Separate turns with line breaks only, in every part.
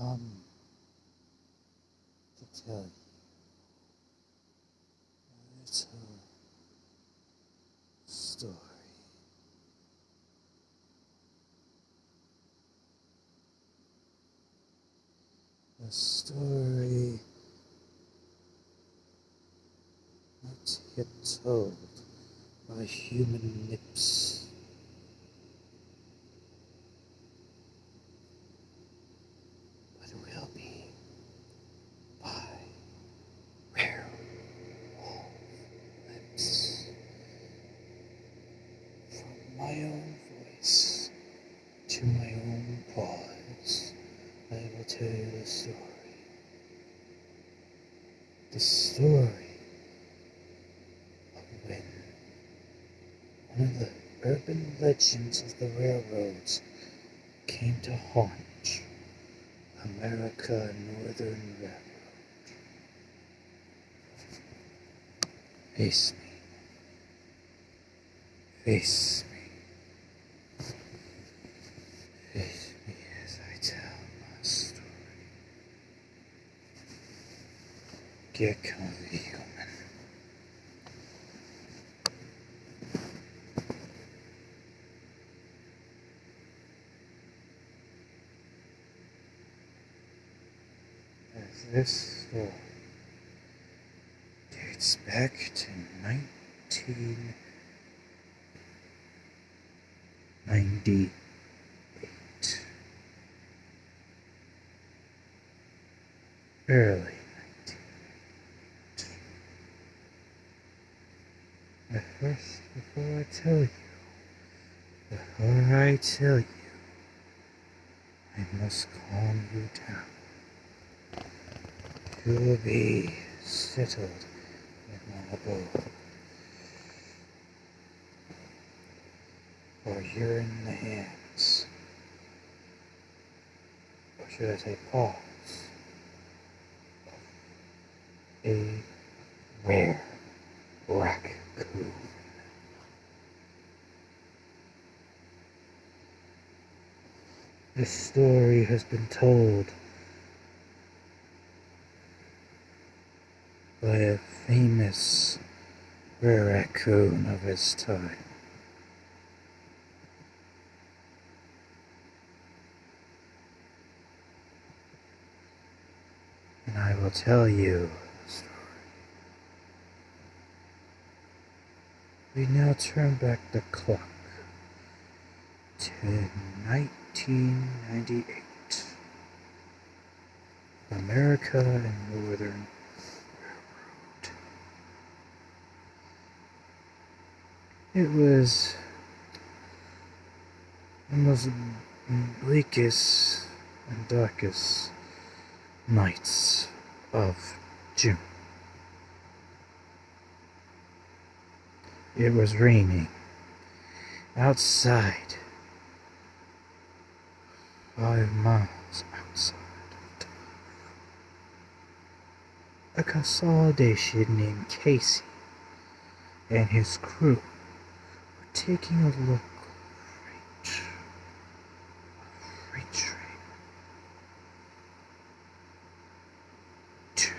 come to tell you a little story. A story not yet told by human lips, but will be by werewolf lips. From my own voice to my own paws, I will tell you the story. The story of when one of the urban legends of the railroads came to haunt America Northern Railroad. Face me. Face me. Face me as I tell my story. Get comfy, human. As this story dates back to 1998. Early 1998. But first, before I tell you, I must calm you down. You will be settled in my abode. For you're in the hands, or should I say paws, a rare raccoon. This story has been told by a famous rare raccoon of his time. And I will tell you the story. We now turn back the clock to 1998. America and Northern Railroad. It was the most bleakest and darkest nights of June. It was raining outside, 5 miles outside of town. A consolidation named Casey and his crew were taking a local freight train to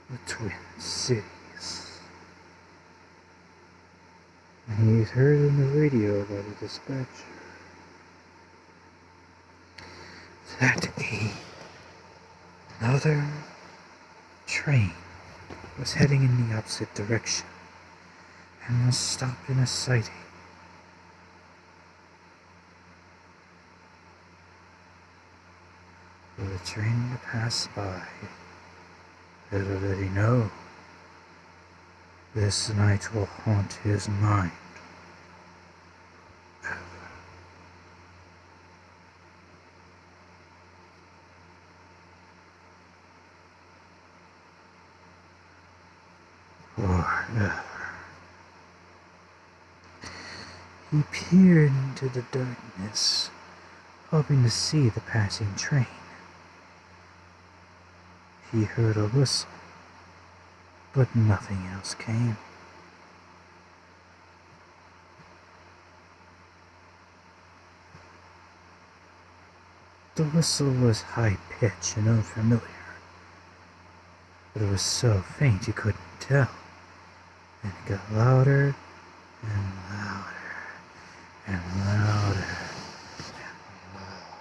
the Twin Cities. And he's heard on the radio by the dispatcher that another train was heading in the opposite direction and was stopped in a siding. For the train to pass by, little did he know, this night will haunt his mind. Forever. He peered into the darkness, hoping to see the passing train. He heard a whistle, but nothing else came. The whistle was high-pitched and unfamiliar, but it was so faint you couldn't tell. And it got louder and louder and louder and louder,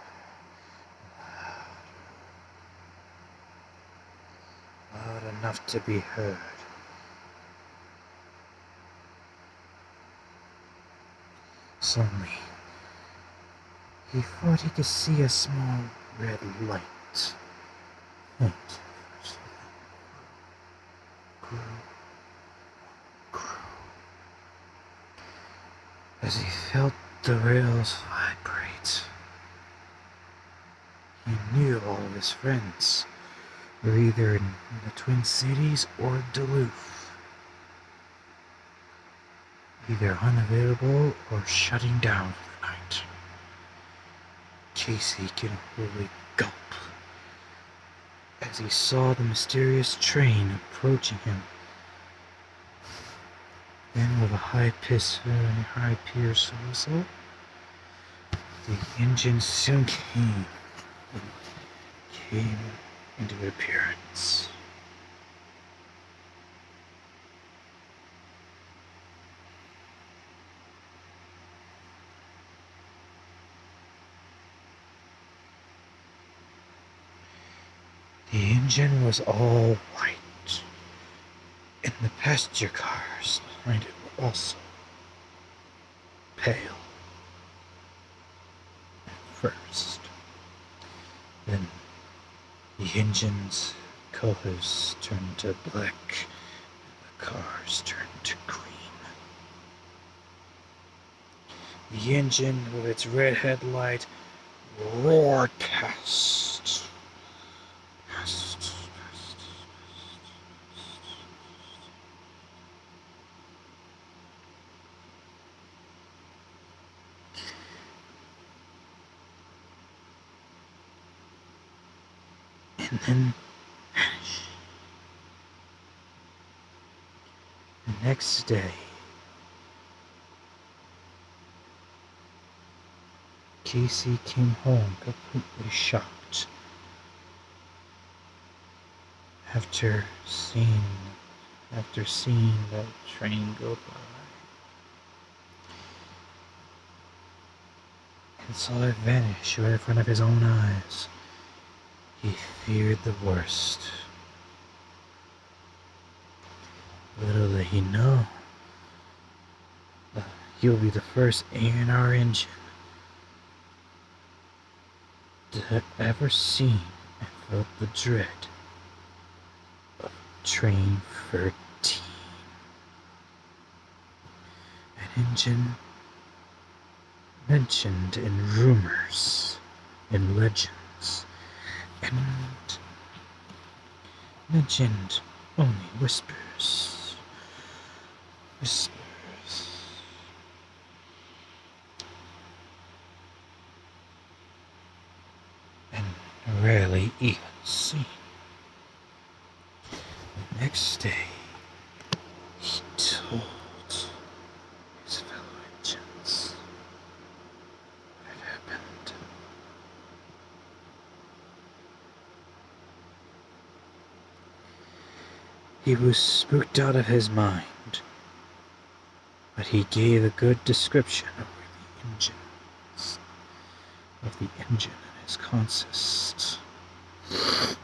loud enough to be heard. Suddenly, he thought he could see a small red light. Faint, grew, as he felt the rails vibrate. He knew all of his friends were either in the Twin Cities or Duluth, either unavailable or shutting down for the night. Casey could only gulp as he saw the mysterious train approaching him. Then, with a high-pitched whistle, the engine soon came into appearance. The engine was all white, and the passenger cars behind it were also pale at first. Then the engine's colors turned to black, and the cars turned to green. The engine, with its red headlight, roared past. And then vanish. The next day, Casey came home completely shocked after seeing the train go by, and saw it vanish right in front of his own eyes. He feared the worst. Little did he know that he'll be the first A&R engine to have ever seen and felt the dread of Train 13. An engine mentioned in rumors and legends, and mentioned only whispers, and rarely even seen. The next day, he told his fellow agents what had happened. He was spooked out of his mind, but he gave a good description of the engine and its consists. The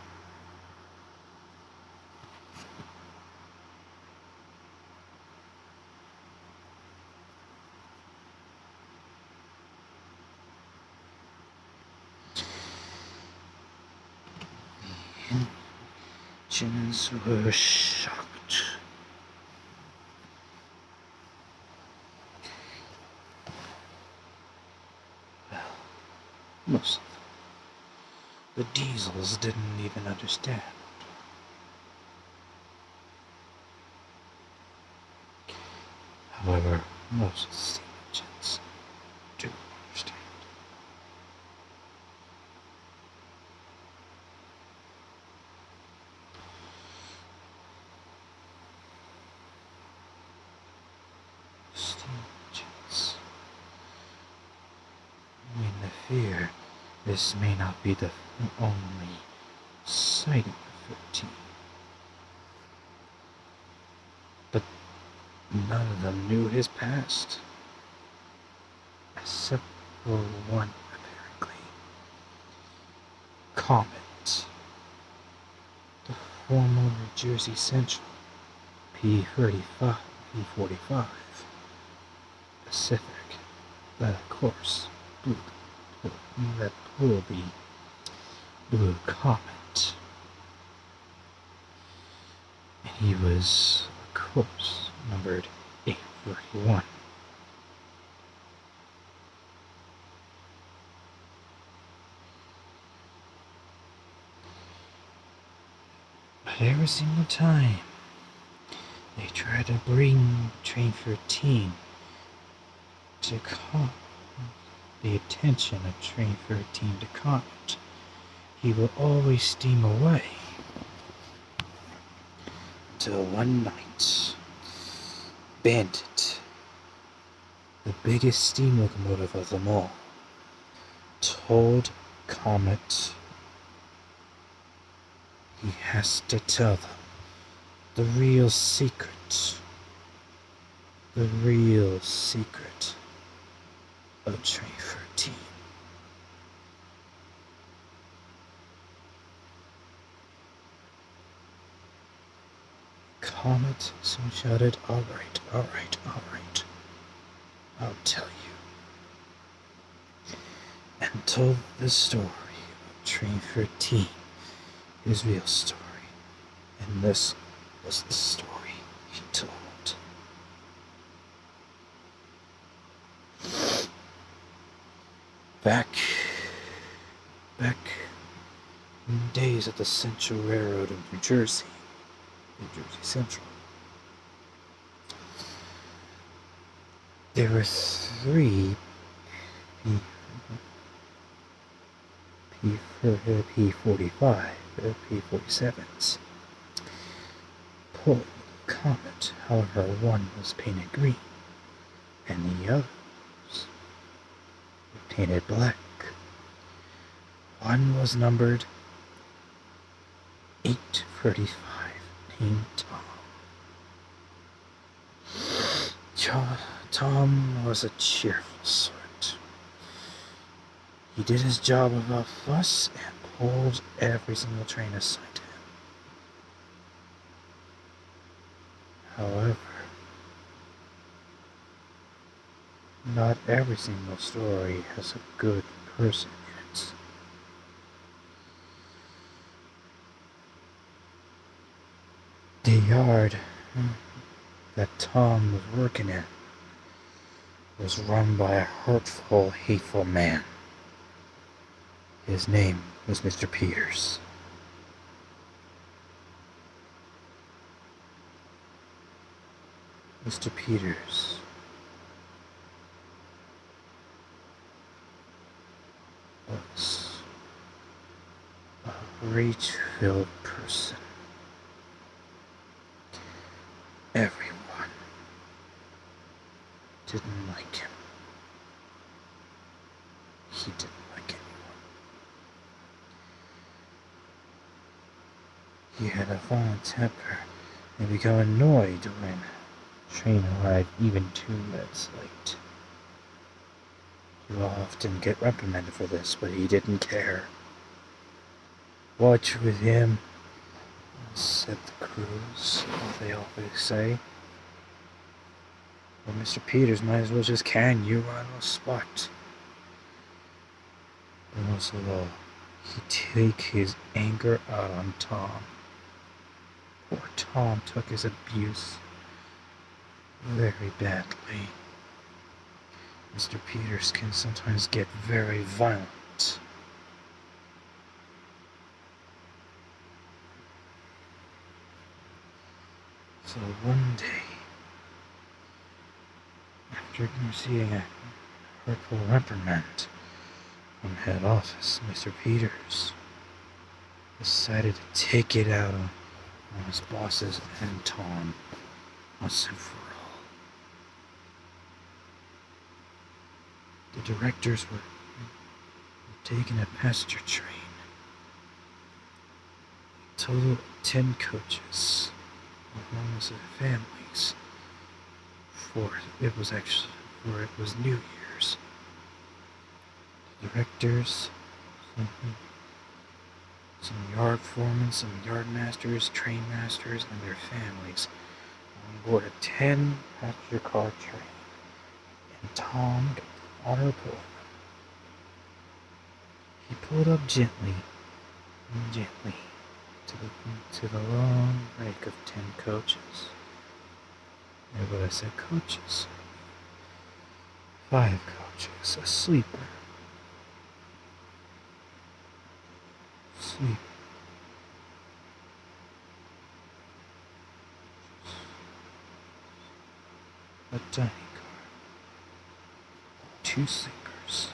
engines were shocked. Well, most of them. The diesels didn't even understand. However, most of the steam engines do understand. Steam engines. I mean, the fear This may not be the only sighting of 13, but none of them knew his past, except for one, apparently. Comet, the former New Jersey Central, P-35, P-45, Pacific, that of course, that will be Blue Comet. And he was, of course, numbered 831. But every single time they tried to bring Train 13 to the attention of Train 13 to Comet, he will always steam away. Till one night, Bandit, the biggest steam locomotive of them all, told Comet he has to tell them the real secret of Train 13. Comet soon shouted, all right, I'll tell you. And told the story of Train 13, his real story. And this was the story he told. Back in the days of the Central Railroad of New Jersey Central, there were 3 P-45, P-47s pulling Comet. However, one was painted green, and the others were painted black. One was numbered 835, named Tom. Tom was a cheerful sort. He did his job without fuss and pulled every single train assigned to him. However, not every single story has a good person in it. The yard that Tom was working in was run by a hurtful, hateful man. His name was Mr. Peters. Mr. Peters was a rage-filled person. Everyone didn't like him. He didn't like anyone. He had a violent temper and became annoyed when the train arrived even 2 minutes late. He would often get reprimanded for this, but he didn't care. Watch with him, said the crews, they always say. Well, Mr. Peters might as well just can you on the spot. But most of all, he'd take his anger out on Tom. Poor Tom took his abuse very badly. Mr. Peters can sometimes get very violent. So one day, after receiving a hurtful reprimand from head office, Mr. Peters decided to take it out on his bosses and Tom once and for all. The directors were taken a passenger train. A total of 10 coaches, along with their families. It was New Year's. The directors, some yard foremen, some yard masters, train masters, and their families on board a 10 passenger car train. And Tom got the honor pull. He pulled up gently to the long rank of 10 coaches. And what I said coaches. 5 coaches, a sleeper. A dining car. 2 sleepers.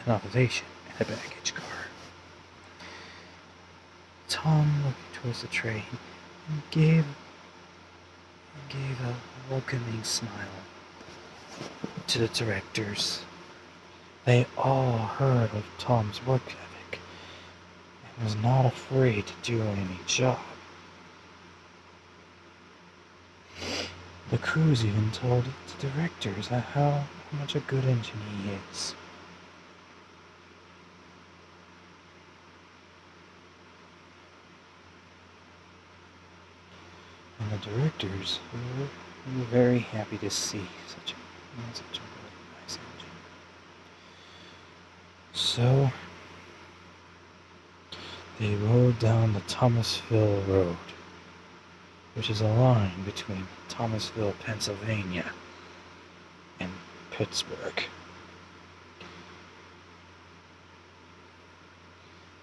An observation and a baggage car. Tom looked towards the train and gave a welcoming smile to the directors. They all heard of Tom's work ethic and was not afraid to do any job. The crews even told the directors how much a good engineer he is. And the directors were very happy to see such a really nice engine. So they rode down the Thomasville Road, which is a line between Thomasville, Pennsylvania, and Pittsburgh.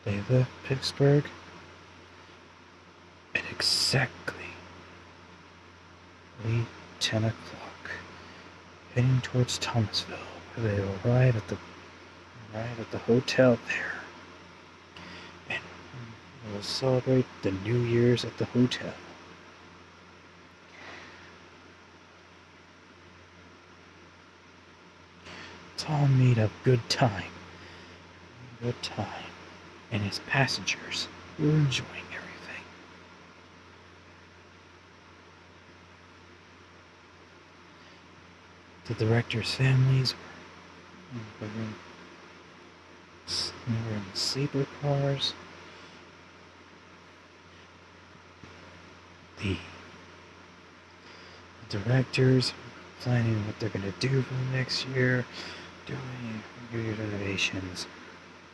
They left Pittsburgh at exactly 10 o'clock, heading towards Thomasville, where they will arrive at the hotel there, and will celebrate the New Year's at the hotel. Tom made a good time, and his passengers were enjoying everything. The directors' families were in sleeper cars. The directors were planning what they're going to do for the next year, doing New Year's renovations,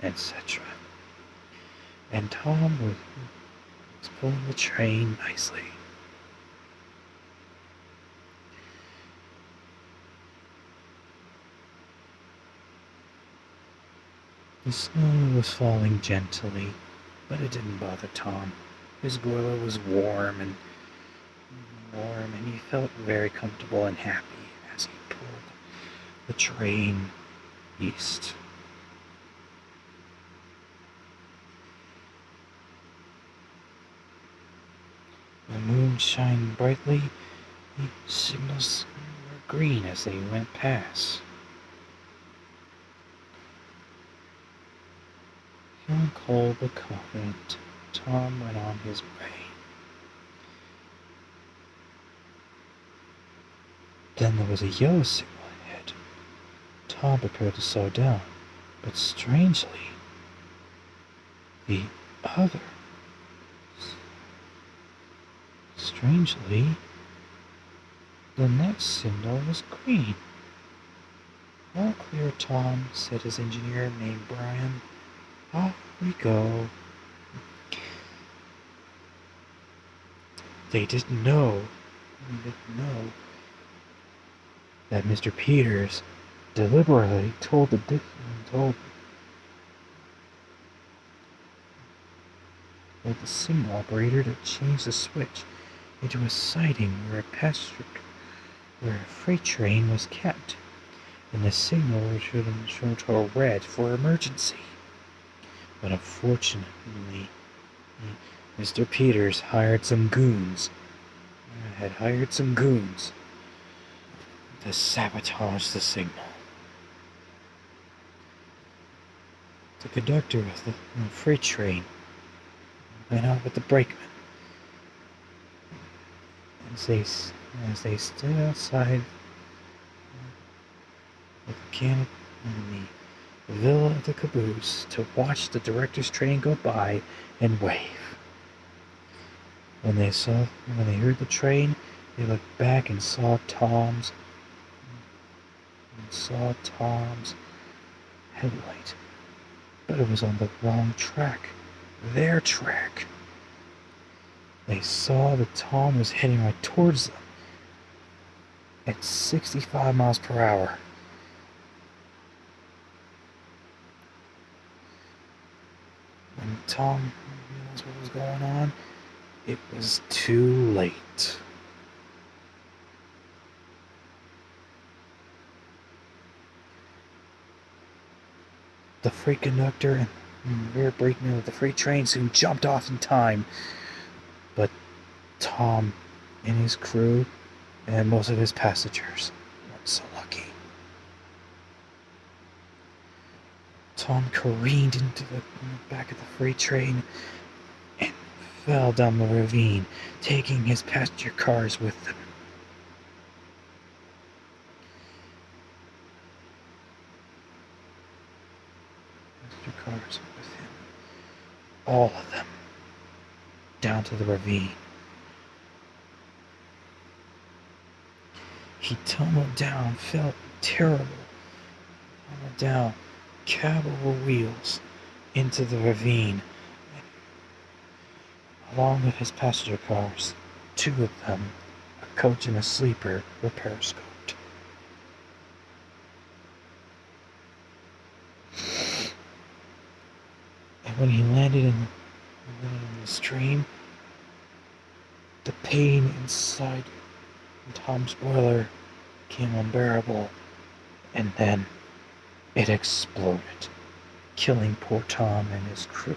etc. And Tom was pulling the train nicely. The snow was falling gently, but it didn't bother Tom. His boiler was warm and he felt very comfortable and happy as he pulled the train east. The moon shined brightly. The signals were green as they went past. Feeling cold but confident, Tom went on his way. Then there was a yellow signal ahead. Tom prepared to slow down, but strangely, the next signal was green. "All clear, Tom," said his engineer named Brian. "Off we go." They didn't know that Mr. Peters deliberately told the signal operator to change the switch into a siding where a freight train was kept, and the signal should turn red for emergency. But unfortunately, Mr. Peters had hired some goons to sabotage the signal. The conductor of the freight train went out with the brakeman. As they stood outside the mechanic in the villa of the caboose to watch the director's train go by and wave. When they heard the train, they looked back and saw Tom's headlight, but it was on the wrong track, their track. They saw that Tom was heading right towards them at 65 miles per hour. When Tom realized what was going on, it was too late. The freight conductor and the rear brakeman of the freight train soon jumped off in time, but Tom and his crew and most of his passengers weren't so lucky. Tom careened into the back of the freight train and fell down the ravine, taking his passenger cars with him. Passenger cars with him. All of them. Down to the ravine. He tumbled down, felt terrible. Tumbled down, cab over wheels, into the ravine, along with his passenger cars. Two of them, a coach and a sleeper, were periscoped. And when he landed in the stream, the pain inside Tom's boiler became unbearable, and then it exploded, killing poor Tom and his crew.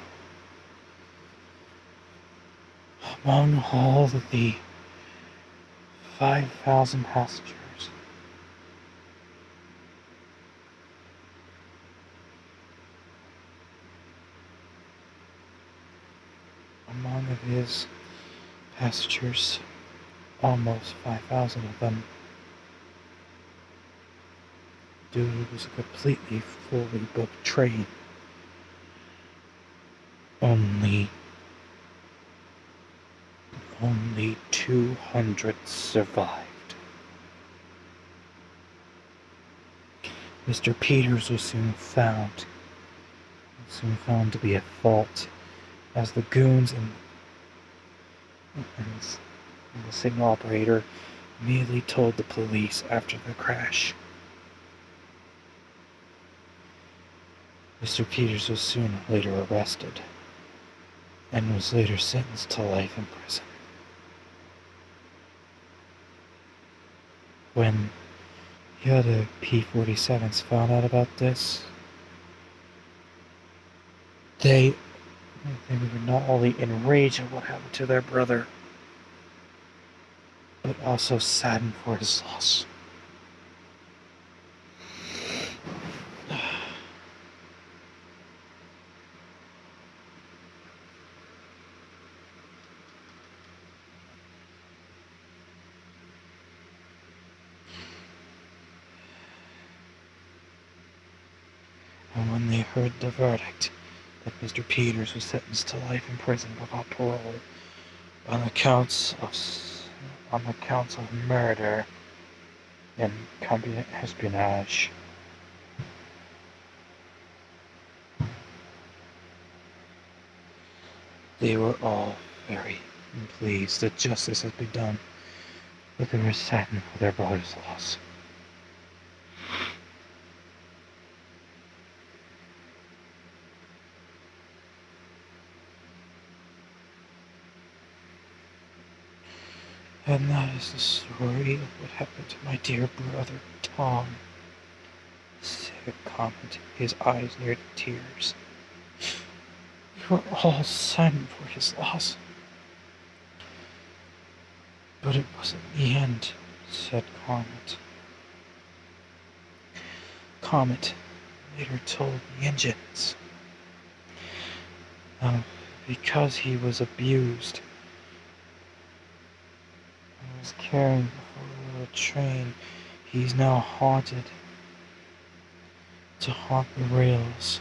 Among all of the 5,000 passengers, almost 5,000 of them, due to it was a completely fully booked train. Only 200 survived. Mr. Peters was soon found to be at fault, as the goons and the signal operator immediately told the police after the crash. Mr. Peters was soon later arrested and was later sentenced to life in prison. When the other P-47s found out about this, they were not only enraged at what happened to their brother, but also saddened for his loss. And when they heard the verdict that Mr. Peters was sentenced to life in prison without parole on accounts of murder and espionage, they were all very pleased that justice had been done, but they were saddened for their brother's loss. And that is the story of what happened to my dear brother, Tom, said Comet, his eyes near to tears. We were all saddened for his loss. But it wasn't the end, said Comet. Comet later told the engines Um, because he was abused. I was caring for the train. He's now haunted. To haunt the rails.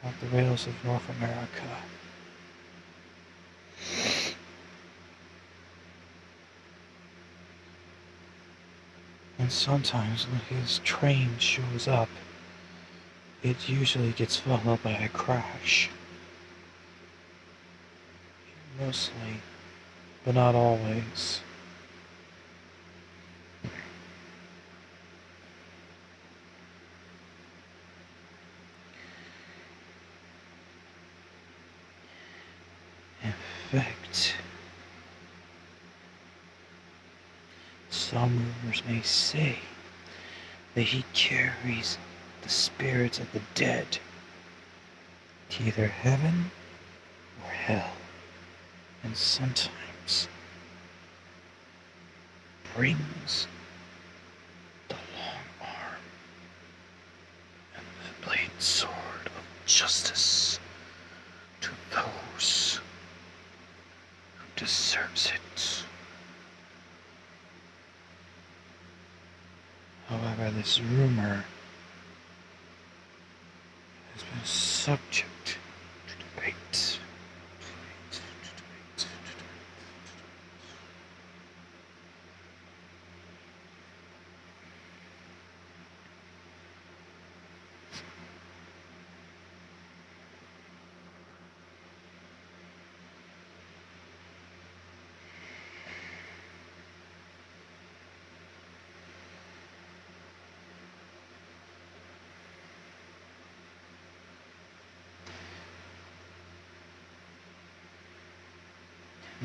Haunt the rails of North America. And sometimes when his train shows up, it usually gets followed by a crash. Mostly, but not always. In fact, some rumors may say that he carries the spirits of the dead to either heaven or hell, and sometimes brings the long arm and the blade sword of justice to those who deserves it. However, this rumor has been subject to debate.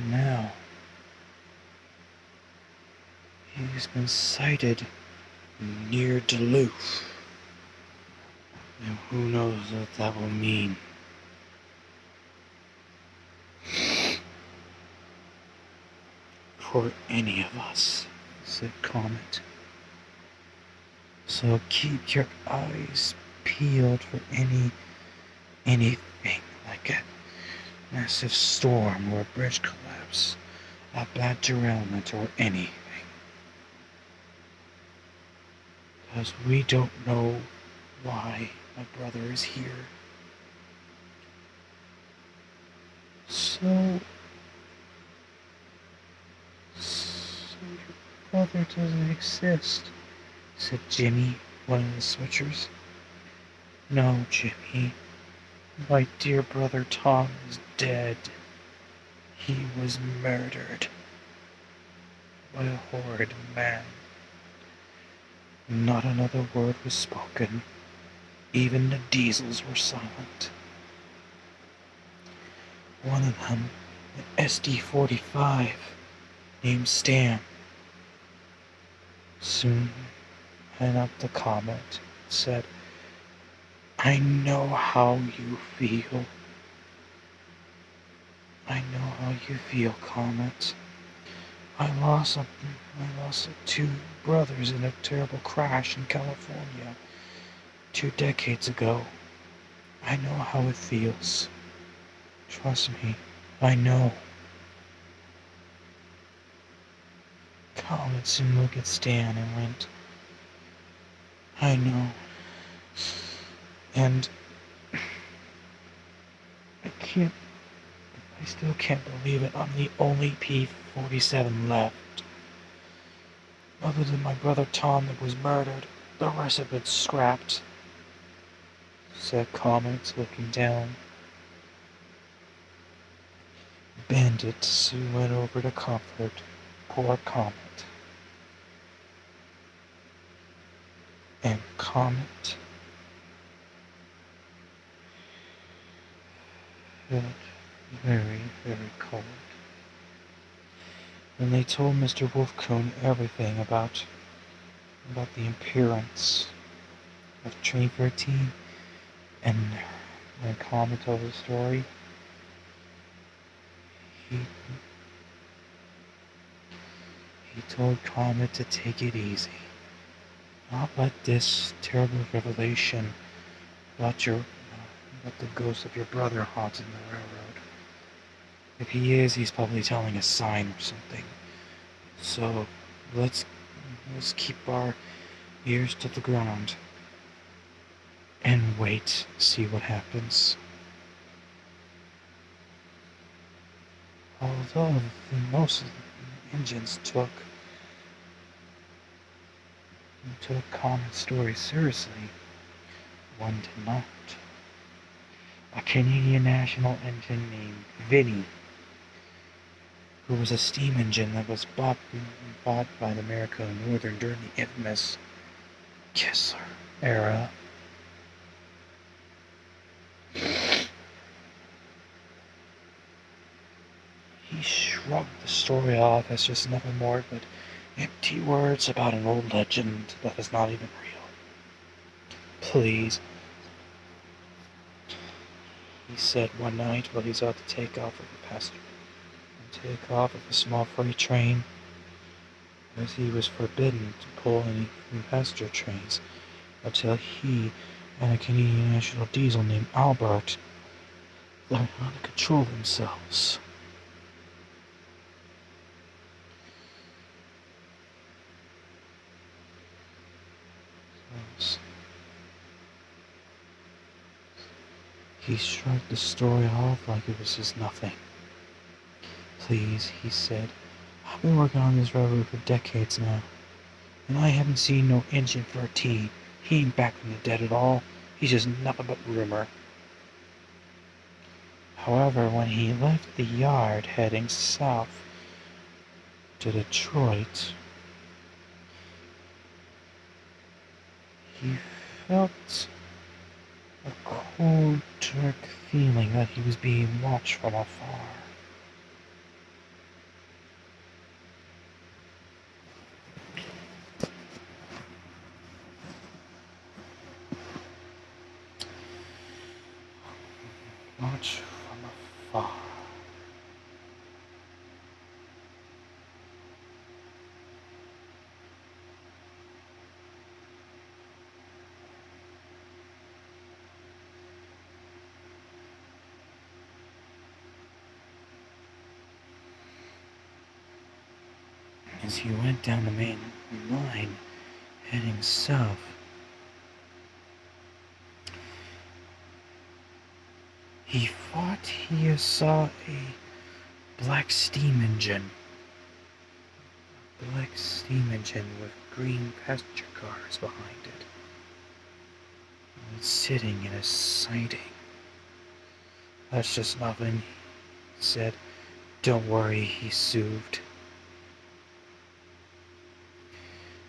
Now, he's been sighted near Duluth. And who knows what that will mean. For any of us, said Comet. So keep your eyes peeled for anything like a massive storm or a bridge collapse, a bad derailment or anything. Because we don't know why my brother is here. So your brother doesn't exist, said Jimmy, one of the switchers. No, Jimmy. My dear brother Tom is dead. He was murdered by a horrid man. Not another word was spoken. Even the diesels were silent. One of them, an SD-45, named Stan, soon hung up the Comet and said, I know how you feel. I know how you feel, Comet. I lost two brothers in a terrible crash in California 2 decades ago. I know how it feels. Trust me, I know. Comet soon looked at Stan and went, I know. And I still can't believe it. I'm the only P-47 left. Other than my brother Tom that was murdered, the rest have been scrapped, said Comet, looking down. Bandit soon went over to comfort poor Comet. And Comet felt very, very cold. And they told Mr. Wolfcoon everything about the appearance of Train 13. And when Comet told the story, he told Comet to take it easy. Not let this terrible revelation about your that the ghost of your brother haunts in the railroad. If he is, he's probably telling a sign or something. So let's keep our ears to the ground and wait, see what happens. Although most of the engines took Conan's story seriously, one did not. A Canadian National engine named Vinnie, who was a steam engine that was bought by the America Northern during the infamous Kessler era. He shrugged the story off as just nothing more but empty words about an old legend that is not even real. Please, he said one night while he was about to take off of a small freight train, as he was forbidden to pull any passenger trains until he and a Canadian National Diesel named Albert learned how to control themselves. He shrugged the story off like it was just nothing. Please, he said, I've been working on this railroad for decades now, and I haven't seen no engine for a T. He ain't back from the dead at all. He's just nothing but rumor. However, when he left the yard heading south to Detroit, he felt a cold, dark feeling that he was being watched from afar. Watched from afar. As he went down the main line, heading south, he thought he saw a black steam engine. A black steam engine with green passenger cars behind it. And it's sitting in a siding. That's just nothing, he said. Don't worry, he soothed.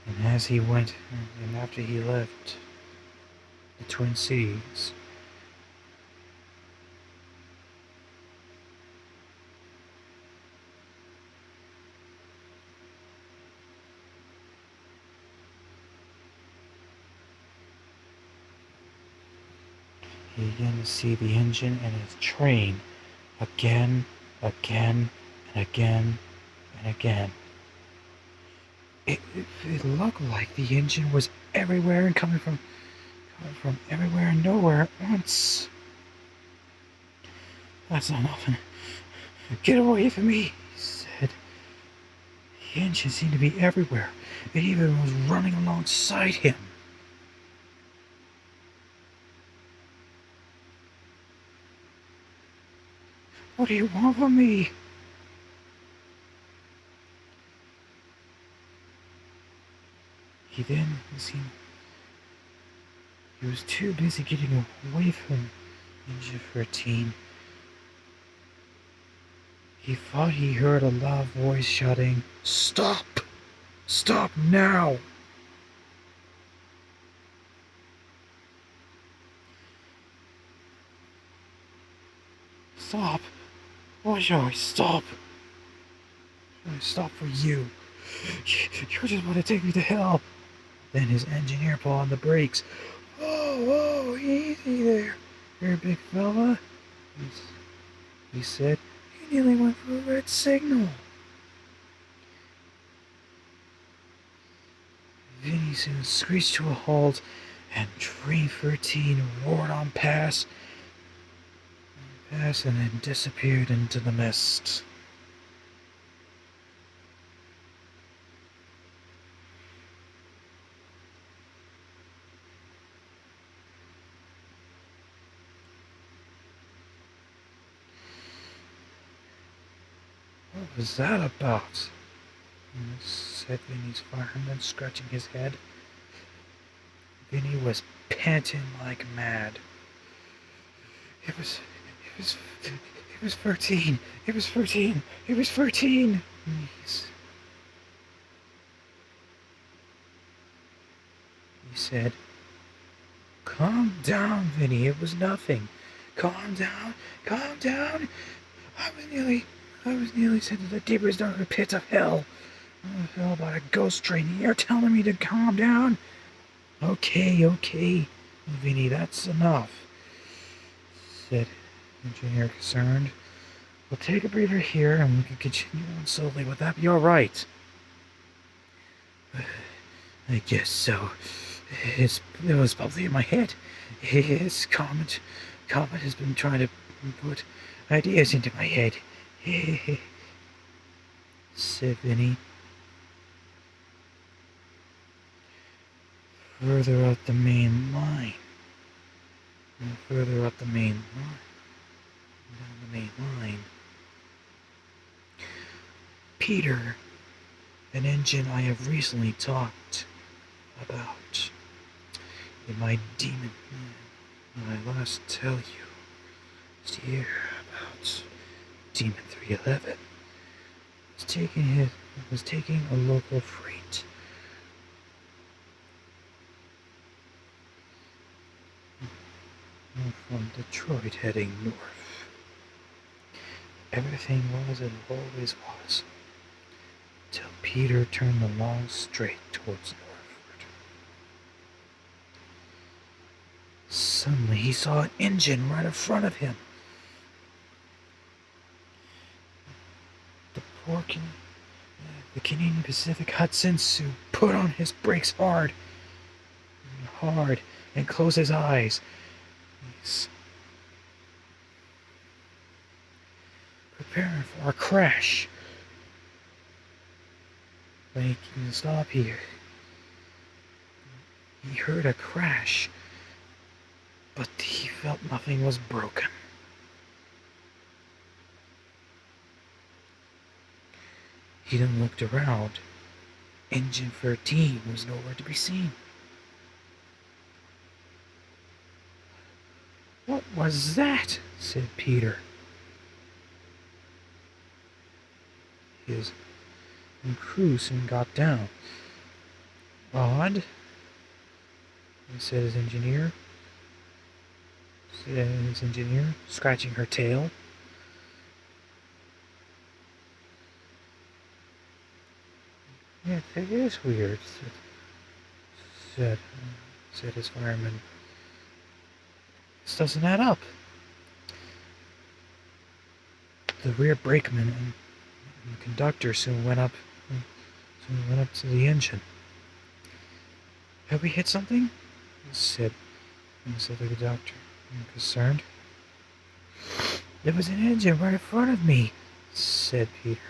And as he went, and after he left the Twin Cities, he began to see the engine and its train again, and again. It looked like the engine was everywhere and coming from everywhere and nowhere at once. That's not nothing. Get away from me, he said. The engine seemed to be everywhere. It even was running alongside him. What do you want from me? He was too busy getting away from Ninja 13. He thought he heard a loud voice shouting, "Stop! Stop now!" Stop! Why should I stop? Should I stop for you? You just want to take me to hell. Then his engineer pulled on the brakes. Whoa, easy there, big fella, he said. You nearly went for a red signal. Vinnie soon screeched to a halt, and Train 13 roared on past Yes, and then disappeared into the mist. What was that about? Said Vinny's fireman, scratching his head. Vinny was panting like mad. It was, it was 13. It was 13. It was 13. He said, "Calm down, Vinny. It was nothing. Calm down. Calm down. I was nearly sent to the deepest, darkest pits of hell. How about a ghost train? You're telling me to calm down? Okay, Vinny, that's enough," said Engineer, concerned. "We'll take a breather here and we can continue on slowly. Would that be all right?" "I guess so. It was probably in my head. His Comet has been trying to put ideas into my head," said Vinny. Further up the main line. And further up the main line. Down the main line. Peter, an engine I have recently talked about. In my demon when I last tell you last year about Demon 311 was taking a local freight. From Detroit heading north. Everything was as it always was, till Peter turned the long straight towards northward. Suddenly he saw an engine right in front of him. The Canadian Pacific Hudson Sioux put on his brakes hard and closed his eyes. He's preparing for a crash. But he can stop here. He heard a crash, but he felt nothing was broken. He then looked around. Engine 13 was nowhere to be seen. "What was that?" said Peter. His crew soon got down. "Odd," said his engineer, scratching her tail. "Yeah, it is weird," said his fireman. "This doesn't add up." The rear brakeman and the conductor soon went up to the engine. "Have we hit something?" said the conductor, concerned. "There was an engine right in front of me," said Peter.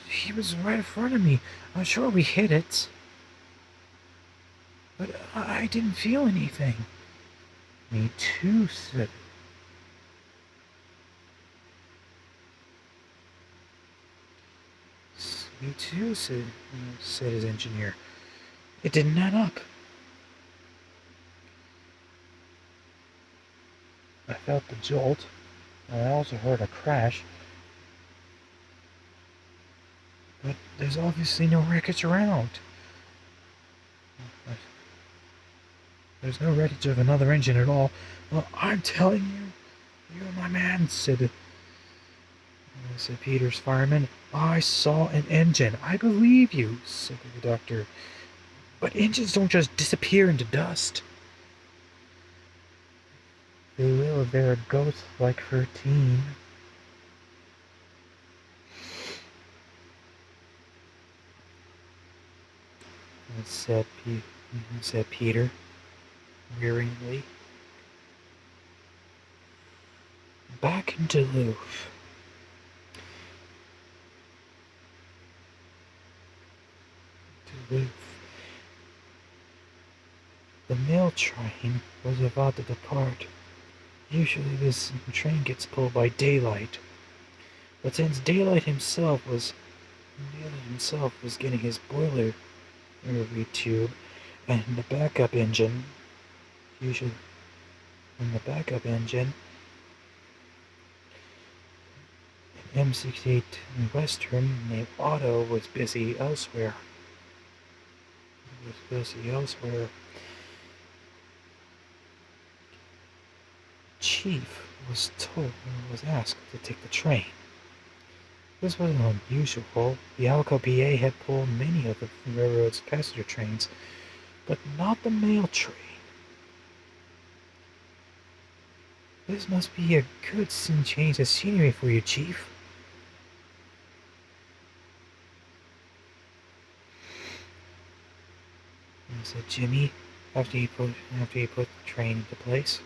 He was right in front of me. I'm sure we hit it. But I didn't feel anything." "Me too," said his engineer. "It didn't add up." "I felt the jolt. I also heard a crash. But there's obviously no wreckage around." "There's no wreckage of another engine at all." "Well, I'm telling you, you're my man," said Peter's fireman. "I saw an engine." "I believe you," said the conductor. "But engines don't just disappear into dust." "They will if they're a ghost like 13. said Peter, wearily. Back in Duluth. The mail train was about to depart. Usually this train gets pulled by Daylight, but since Daylight himself was getting his boiler retube, and the backup engine, usually in the backup engine, an M68 Western named Otto was busy elsewhere. Chief was asked to take the train. This wasn't unusual. The Alco PA had pulled many of the railroad's passenger trains, but not the mail train. This must be a good change of scenery for you, Chief. Said Jimmy, after he put the train into place.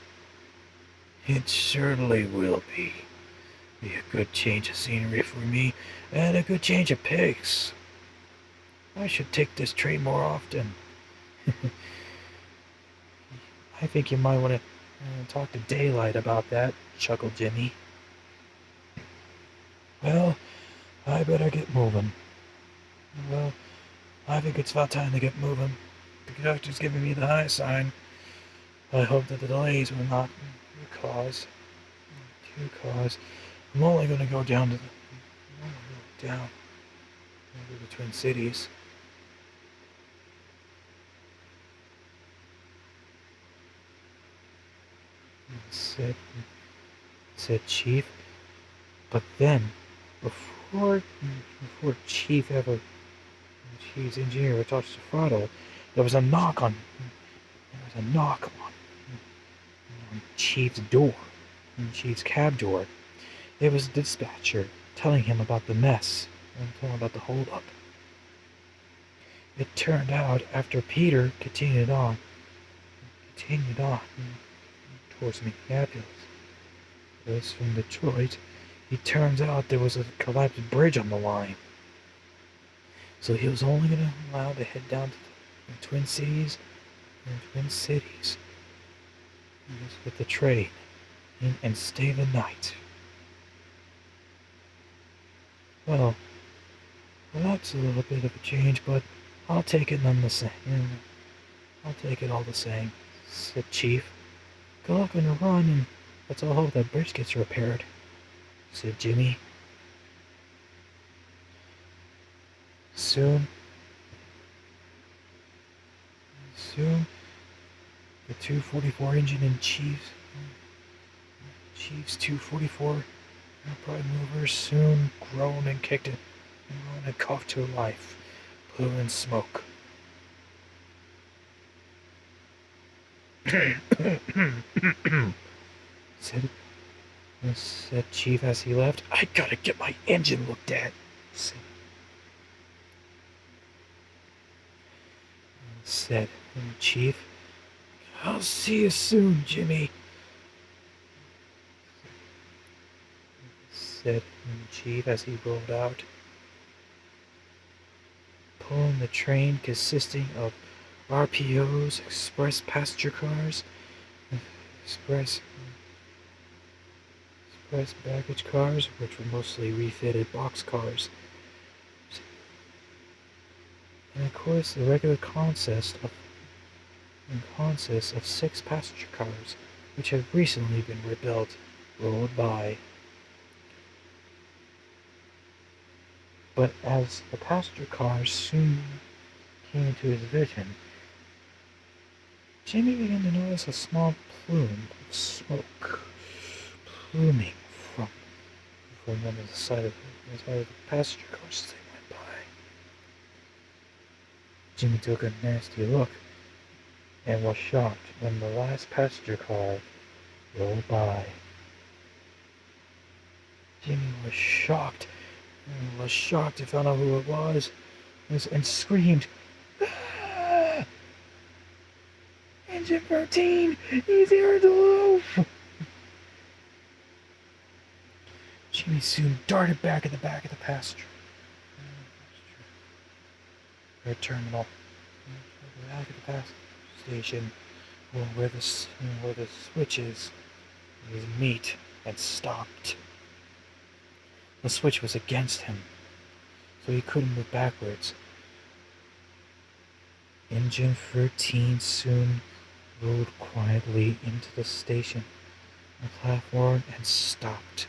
It certainly will be a good change of scenery for me, and a good change of pace. I should take this train more often. I think you might want to talk to Daylight about that, chuckled Jimmy. Well, I better get moving. Well, I think it's about time to get moving. The conductor's giving me the high sign. I hope that the delays will not cause. I'm only going to go down to the Twin Cities. Said Chief. But then, before Chief's engineer touched the throttle, there was a knock on Chief's door, on Chief's cab door. It was the dispatcher telling him about the mess and telling him about the holdup. It turned out, after Peter continued on towards Minneapolis, it was from Detroit, it turns out there was a collapsed bridge on the line. So he was only going to allow to head down to the Twin Cities with the train and stay the night. Well, that's a little bit of a change, but I'll take it none the same. I'll take it all the same, said Chief. Good luck on the run, and let's all hope that bridge gets repaired, said Jimmy. Soon, the 244 engine in Chief's 244 upright movers soon groaned and kicked it and coughed to life, blew in smoke. said Chief as he left. I gotta get my engine looked at, said Chief. I'll see you soon, Jimmy, said Chief as he rolled out, pulling the train consisting of RPOs, express passenger cars, express baggage cars, which were mostly refitted box cars, and of course the regular consists of 6 passenger cars, which have recently been rebuilt, rolled by. But as the passenger cars soon came into his vision, Jimmy began to notice a small plume of smoke pluming from one of the side of the passenger cars as they went by. Jimmy took a nasty look and was shocked when the last passenger car rolled by. Jimmy was shocked to find out who it was and screamed, "Ah! Engine 13! He's here in Duluth!" Jimmy soon darted back at the back of the passenger. Their terminal. The back of the passenger station where the switch is. His meat had stopped. The switch was against him, so he couldn't move backwards. Engine 13 soon rode quietly into the station. The platform and stopped.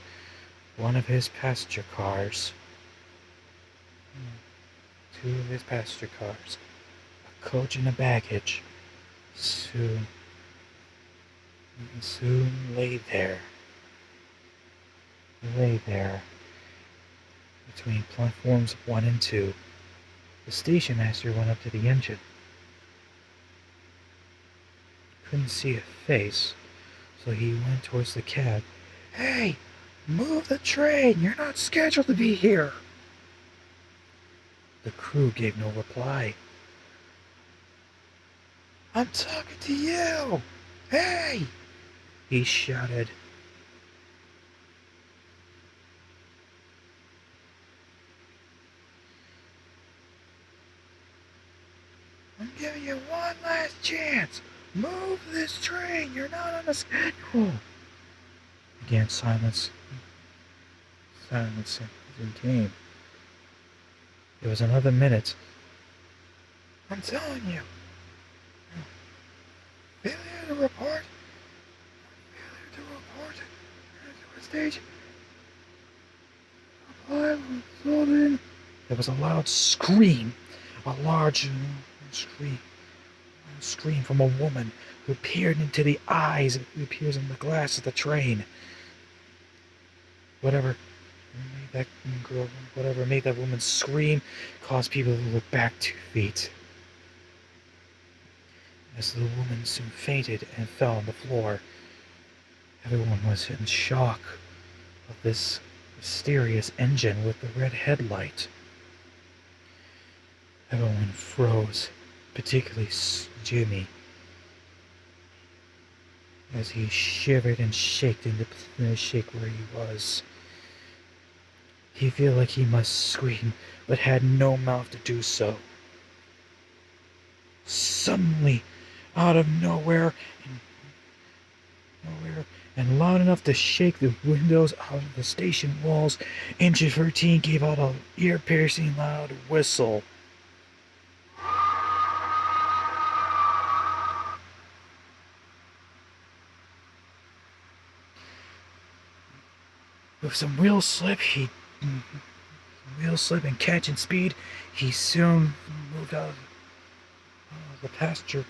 One of his passenger cars. Two of his passenger cars. A coach and a baggage. Soon lay there between platforms 1 and 2. The station master went up to the engine. Couldn't see a face, so he went towards the cab. "Hey, move the train! You're not scheduled to be here!" The crew gave no reply. "I'm talking to you! Hey!" he shouted. "I'm giving you one last chance! Move this train! You're not on the schedule!" Again, silence. Silence came. It was another minute. "I'm telling you. Failure to report. Failure to report. To a stage. Apply was sold in." There was a loud scream. A large scream from a woman who peered into the eyes, who peers in the glass of the train. Whatever made that woman scream caused people to look back 2 feet. As the woman soon fainted and fell on the floor, everyone was in shock of this mysterious engine with the red headlight. Everyone froze, particularly Jimmy, as he shivered and shook where he was. He felt like he must scream, but had no mouth to do so. Suddenly, out of nowhere, and loud enough to shake the windows out of the station walls, Engine 13 gave out an ear-piercing loud whistle. With some wheel slip and catching speed, he soon moved out of the passenger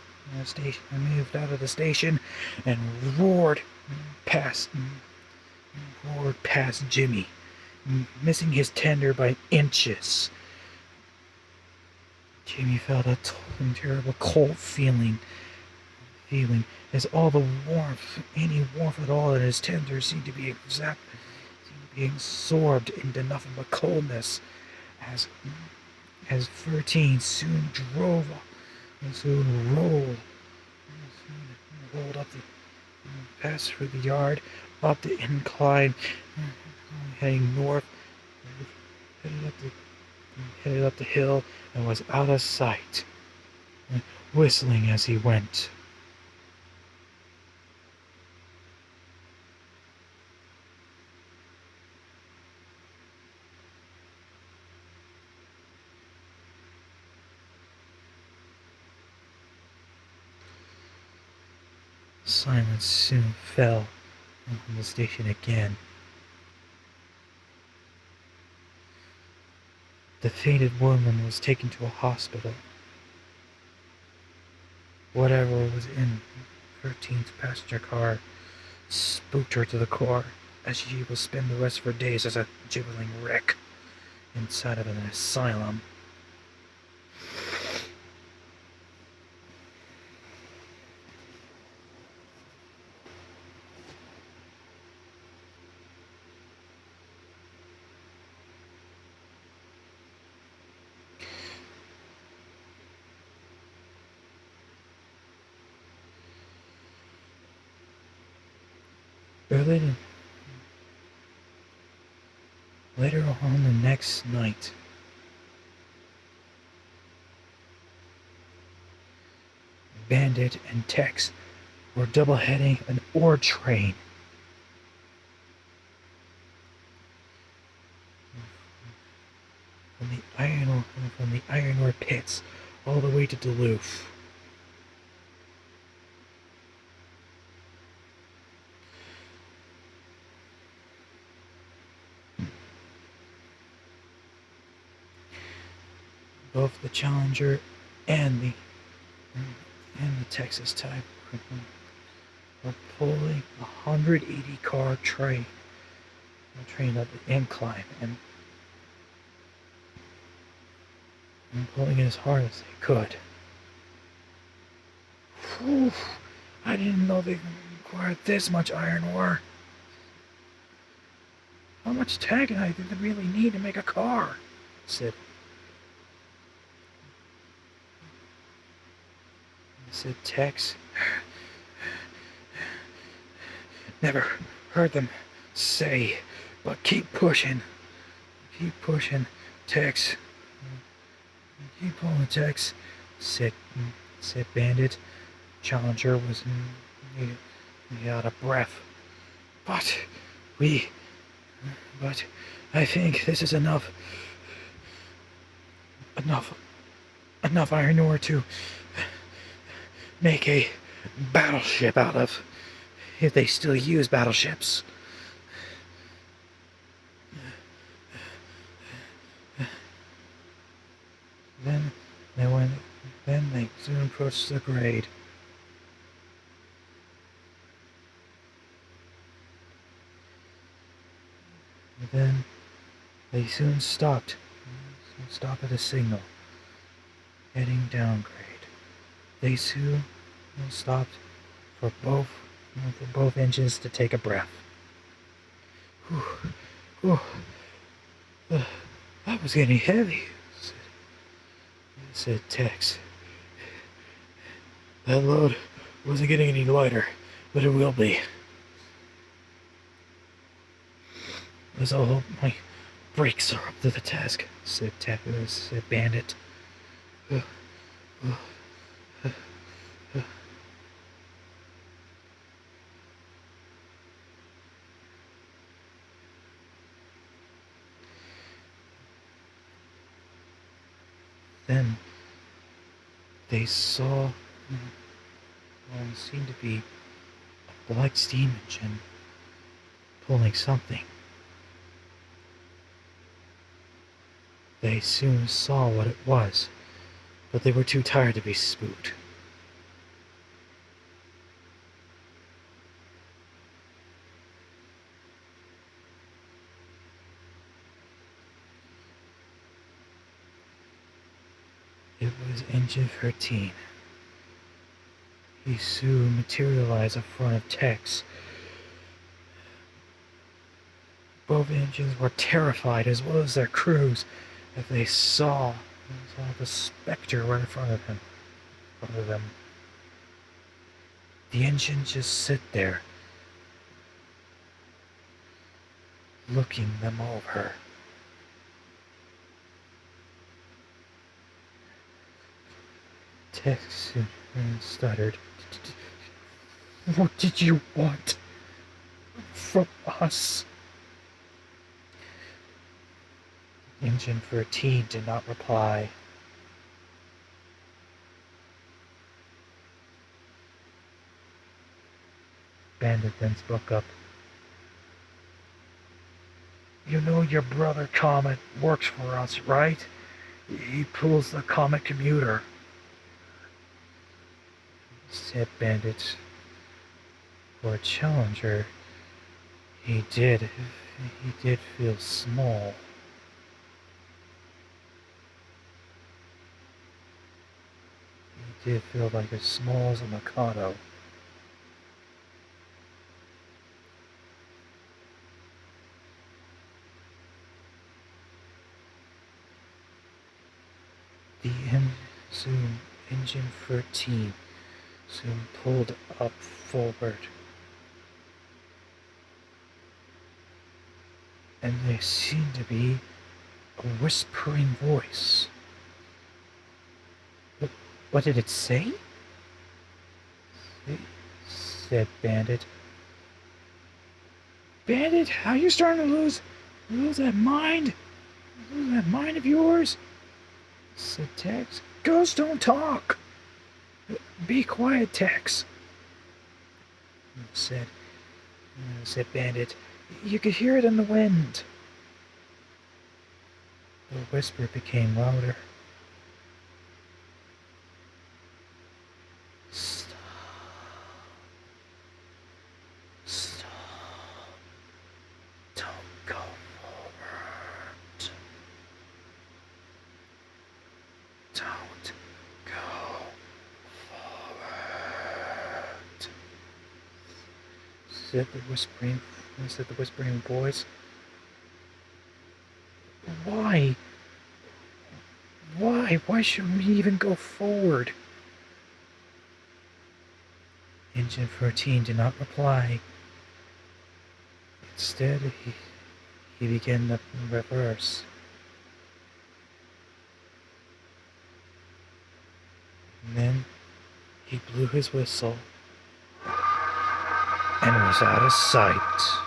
station, and roared past Jimmy, missing his tender by inches. Jimmy felt a terrible cold feeling as all the warmth, any warmth at all in his tender, seemed to be absorbed into nothing but coldness. As 13 soon rolled up passed through the yard, up the incline, heading north, headed up the hill, and was out of sight, whistling as he went. Silence soon fell on the station again. The fainted woman was taken to a hospital. Whatever was in 13's passenger car spooked her to the core, as she will spend the rest of her days as a gibbering wreck inside of an asylum. Later on the next night, Bandit and Tex were double-heading an ore train. From the iron ore pits all the way to Duluth. Both the Challenger and the Texas type were pulling a 180-car train up the incline and pulling it as hard as they could. Whew, I didn't know they required this much iron ore. How much taconite did they really need to make a car? said Tex. Never heard them say, but keep pushing. Keep pushing, Tex. Keep pulling, Tex, said Bandit. Challenger was out of breath. But I think this is enough iron ore to make a battleship out of, if they still use battleships. Then they soon approached the grade. Then they soon stopped at a signal, heading downgrade. They soon stopped for both engines to take a breath. Whew. That was getting heavy, said Tex. That load wasn't getting any lighter, but it will be. Let's all hope my brakes are up to the task, said Bandit. Then they saw what seemed to be a black steam engine pulling something. They soon saw what it was, but they were too tired to be spooked. It was Engine 13. He soon materialized in front of Tex. Both engines were terrified, as well as their crews, as they saw the specter right in front of them. The engine just sit there, looking them over. Tex stuttered. What did you want from us? Engine 13 did not reply. Bandit then spoke up. You know your brother Comet works for us, right? He pulls the Comet commuter, said Bandit. For a Challenger, he did feel small. He did feel like as small as a Mikado. Engine 13 soon pulled up forward. and there seemed to be a whispering voice. What did it say? Said Bandit. Bandit, how you starting to lose that mind? Lose that mind of yours? Said Tex. Ghosts don't talk. Be quiet, Tex. Said Bandit. You could hear it in the wind. The whisper became louder. Stop. Stop. Don't go forward. Don't go forward. Said the whispering voice. Why? Why should we even go forward? Engine 14 did not reply. Instead, he began the reverse. And then he blew his whistle and was out of sight.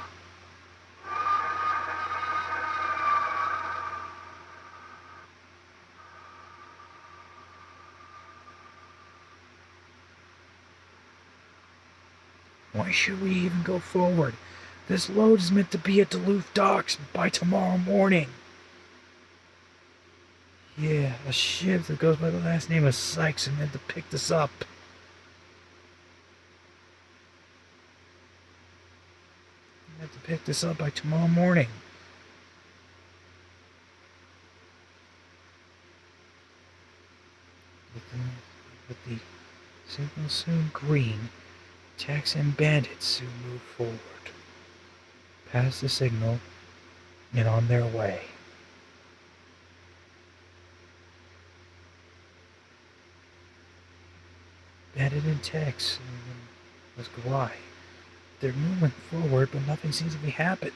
Why should we even go forward? This load is meant to be at Duluth docks by tomorrow morning. Yeah, a ship that goes by the last name of Sykes is meant to pick this up. Meant to pick this up by tomorrow morning. With the signal soon green, Tex and Bandit soon moved forward, past the signal, and on their way. Bandit and Tex was quiet. They're moving forward, but nothing seems to be happened.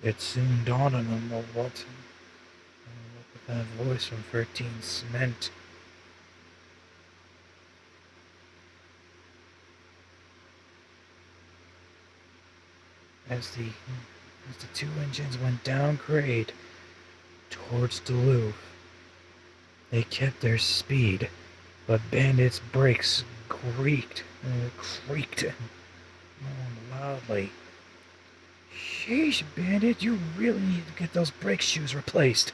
It soon dawned on them what that voice from 13 meant. As the two engines went down grade towards Duluth, they kept their speed, but Bandit's brakes creaked loudly. Sheesh, Bandit, you really need to get those brake shoes replaced.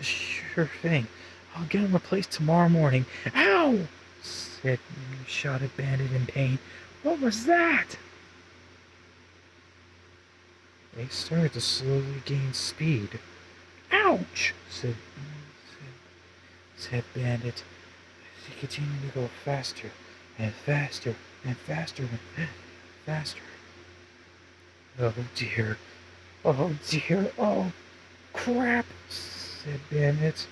Sure thing. I'll get them replaced tomorrow morning. Ow! Shouted Bandit in pain. What was that? They started to slowly gain speed. Ouch! said Bandit. They continued to go faster and faster and faster and faster. Oh dear. Oh dear. Oh crap, said Bandit.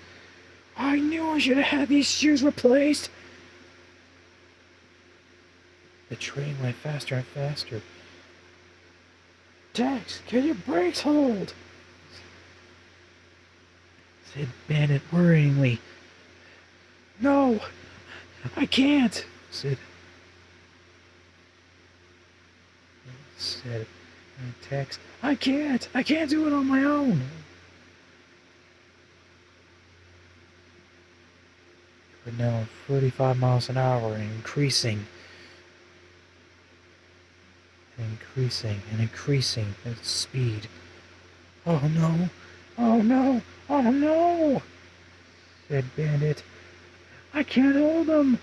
I knew I should have had these shoes replaced. The train went faster and faster. Tex, can your brakes hold? Said Bandit worryingly. No, I can't, said Tex. I can't do it on my own. But now 45 miles an hour and increasing its speed. Oh no, oh no, oh no, said Bandit. I can't hold them.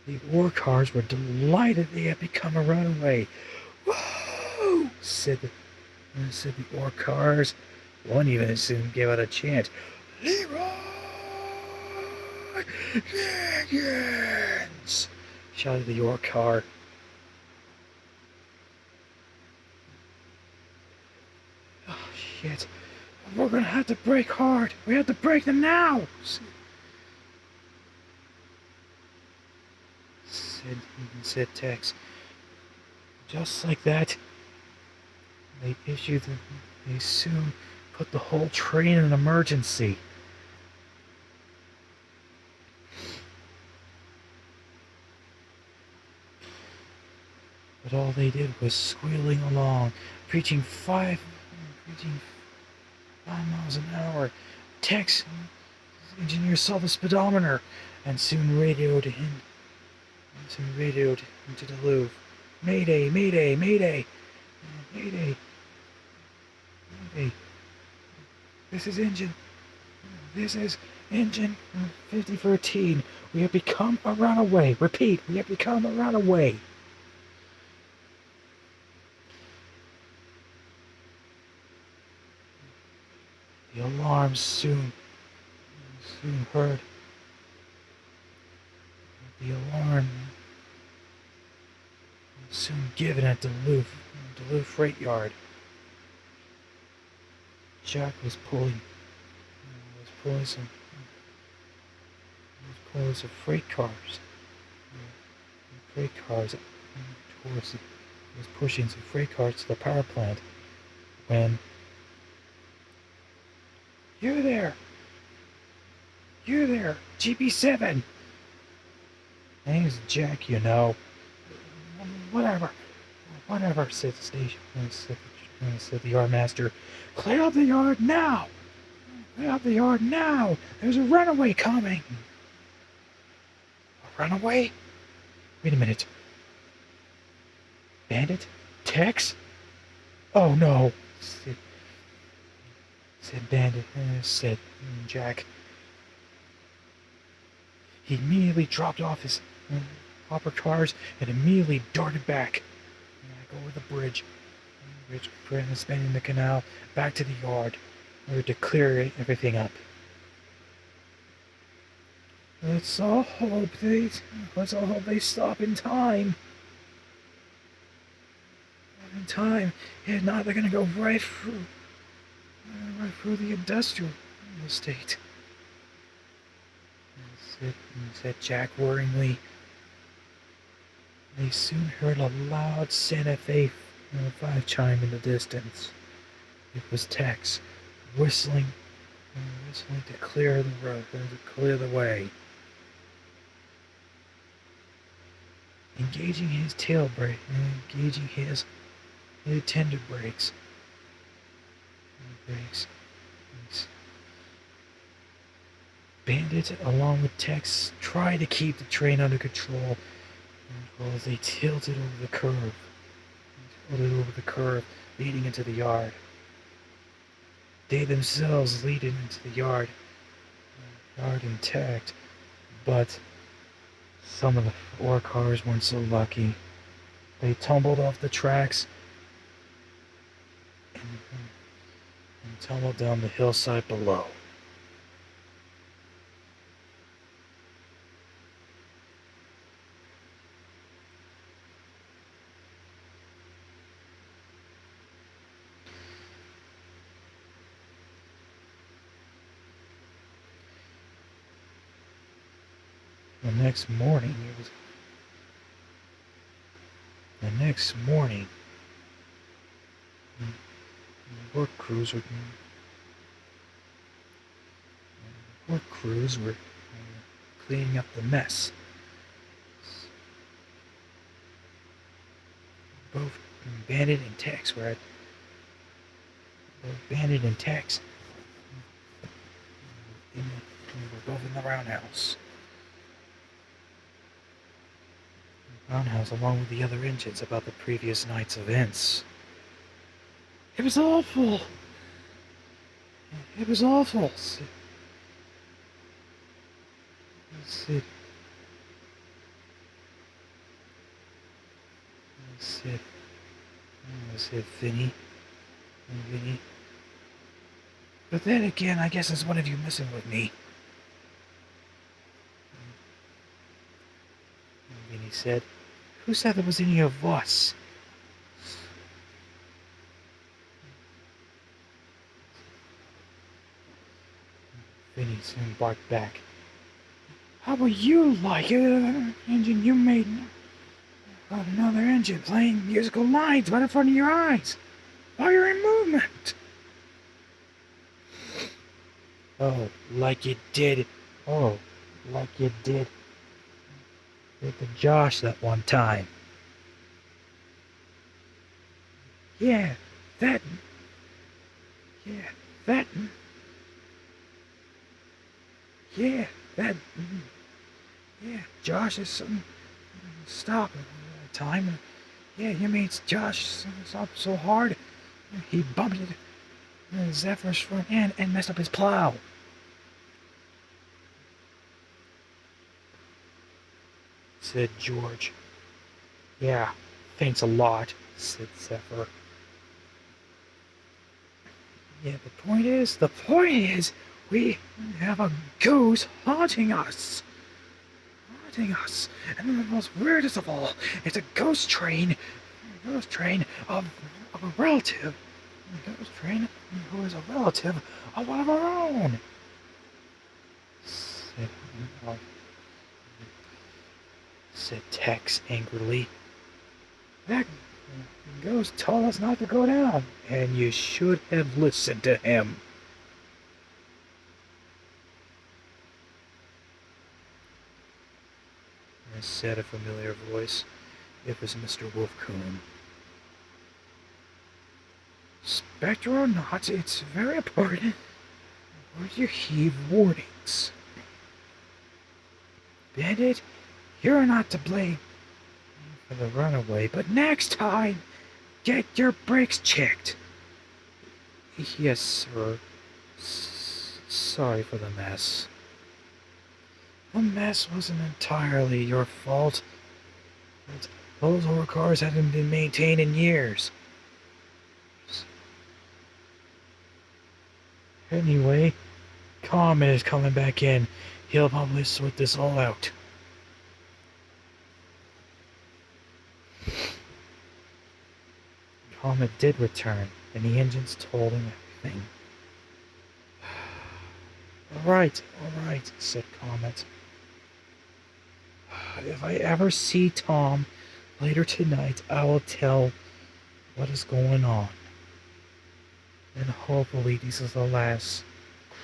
The ore cars were delighted they had become a runaway. Whoa! said the ore cars. One even soon gave out a chant. Leroy Jenkins! Shouted the ore car. Oh shit. We're gonna have to brake hard. We have to brake them now, said Tex. Just like that, they they soon put the whole train in emergency. But all they did was squealing along, reaching 5 miles an hour. Tex, the engineer, saw the speedometer and soon radioed into the Louvre. Mayday, mayday, mayday, mayday, mayday. This is engine 5013. We have become a runaway. Repeat, we have become a runaway. The alarm soon heard. The alarm soon given at Duluth Freight Yard. Jack was pulling some freight cars. He was pushing some freight cars to the power plant when You're there, GP7. My name's Jack, you know. Whatever, said the station. Said the yard master. Clear out the yard now! There's a runaway coming! A runaway? Wait a minute. Bandit? Tex? Oh no, said Bandit, said Jack. He immediately dropped off his hopper cars and immediately darted back over the bridge. Spanning the canal back to the yard in order to clear everything up. Let's all hope they stop in time. If not, they're gonna go right through the industrial estate. Said Jack worryingly. They soon heard a loud Santa Fe 5 chime in the distance. It was Tex whistling to clear the road, to clear the way. Engaging his tail brake, engaging his tender brakes. Bandit, along with Tex, tried to keep the train under control as they tilted over the curve leading into the yard. They themselves leaded into the yard intact, but some of the ore cars weren't so lucky. They tumbled off the tracks and tumbled down the hillside below. The next morning, work crews were cleaning up the mess. Both Bandit and Tex were both in the roundhouse. Along with the other engines about the previous night's events. It was awful, said Vinny. But then again, I guess it's one of you messing with me. Vinny said. Who said there was any of us? Phineas soon barked back. How would you like it? Engine you made. Got another engine playing musical lines right in front of your eyes while you're in movement. Oh, like you did. Oh, like you did with the Josh that one time. Yeah, that. Yeah, that. Yeah, that. Yeah, Josh is stop time. Yeah, you made Josh stop so hard. He bumped Zephyr's front end and messed up his plow. Said George. Yeah, thanks a lot, said Zephyr. Yeah, the point is, we have a ghost haunting us. Haunting us. And the most weirdest of all, it's a ghost train of a relative. A ghost train who is a relative of one of our own. Said Tex angrily. That ghost told us not to go down, and you should have listened to him. Said a familiar voice. It was Mr. Wolfcoon. Spectre or not, it's very important where you heed warnings. Bandit, you're not to blame for the runaway, but next time, get your brakes checked. Yes, sir. Sorry for the mess. The mess wasn't entirely your fault. Those old cars hadn't been maintained in years. Anyway, Comet is coming back in. He'll probably sort this all out. Comet did return, and the engines told him everything. All right, said Comet. If I ever see Tom later tonight, I will tell what is going on. And hopefully these are the last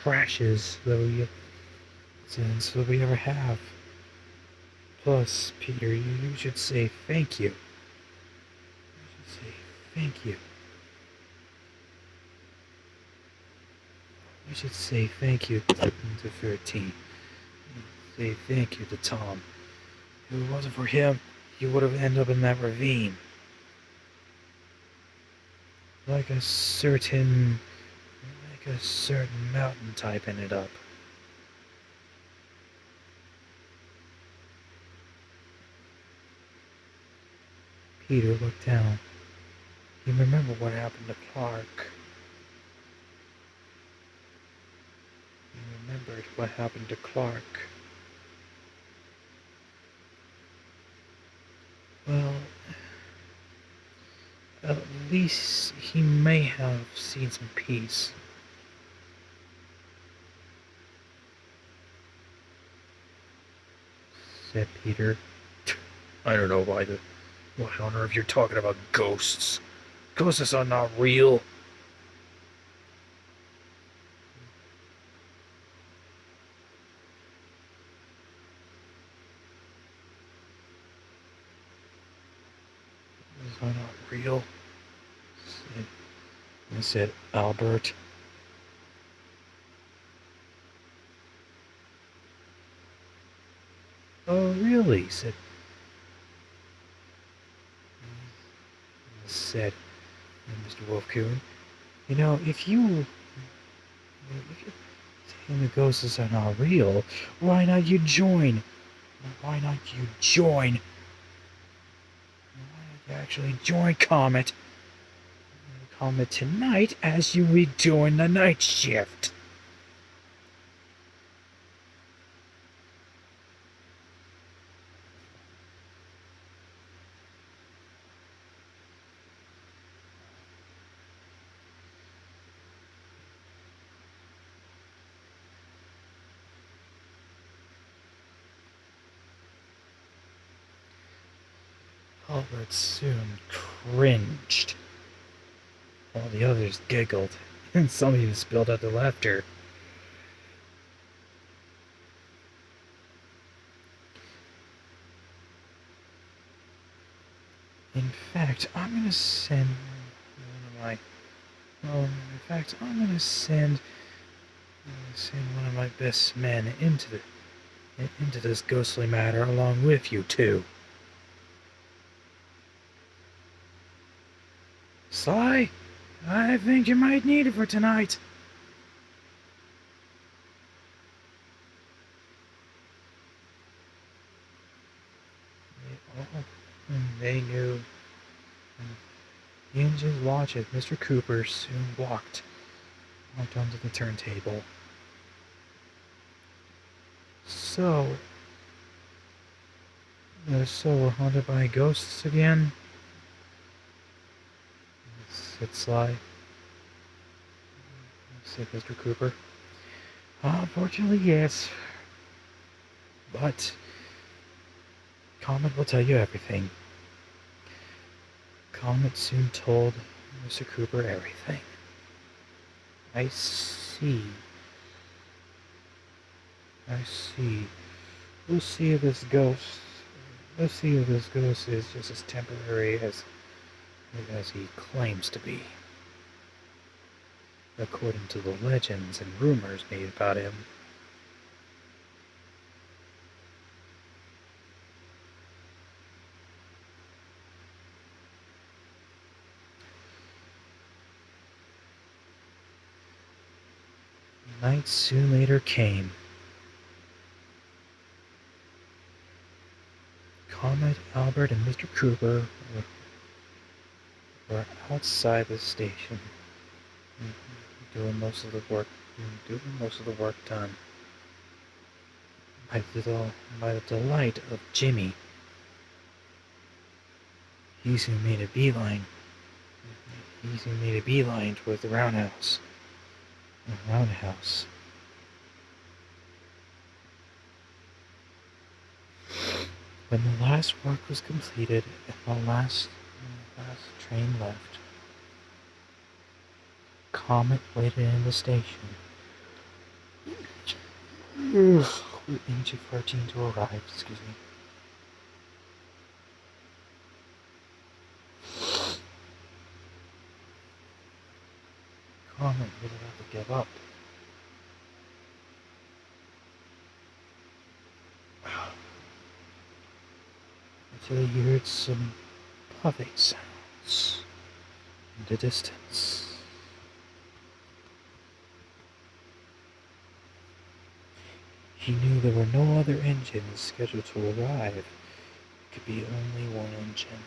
crashes that we ever have. Plus, Peter, you should say thank you. You should say thank you. You should say thank you to 13. Say thank you to Tom. If it wasn't for him, you would have ended up in that ravine. Like a certain mountain type ended up. Peter looked down. He remembered what happened to Clark. Well, at least he may have seen some peace. Said Peter. I don't know what on earth you're talking about ghosts. Ghosts are not real. Ghosts are not real, said Albert. Oh, really? said Mr. Wolfcoon. You know, if you saying the ghosts are not real, why not you join? Why not you actually join Comet tonight as you redoing the night shift? Albert soon cringed, while the others giggled, and some even spilled out their laughter. In fact, I'm gonna send one of my best men into this ghostly matter along with you two. Sly, I think you might need it for tonight. They knew. The engine's watch as Mr. Cooper soon walked onto the turntable. So we're haunted by ghosts again? Said Sly. Said Mr. Cooper. Unfortunately, yes. But Comet will tell you everything. Comet soon told Mr. Cooper everything. I see. We'll see if this ghost is just as temporary as he claims to be, according to the legends and rumors made about him. Night soon later came. Comet, Albert, and Mr. Cooper were outside the station, doing most of the work done by the delight of Jimmy. He soon made a beeline towards the roundhouse. When the last work was completed and the last train left, Comet waited in the station, waiting for a team to arrive. Excuse me. Comet was about to give up. Until he heard some puffing sounds in the distance. He knew there were no other engines scheduled to arrive. It could be only one engine.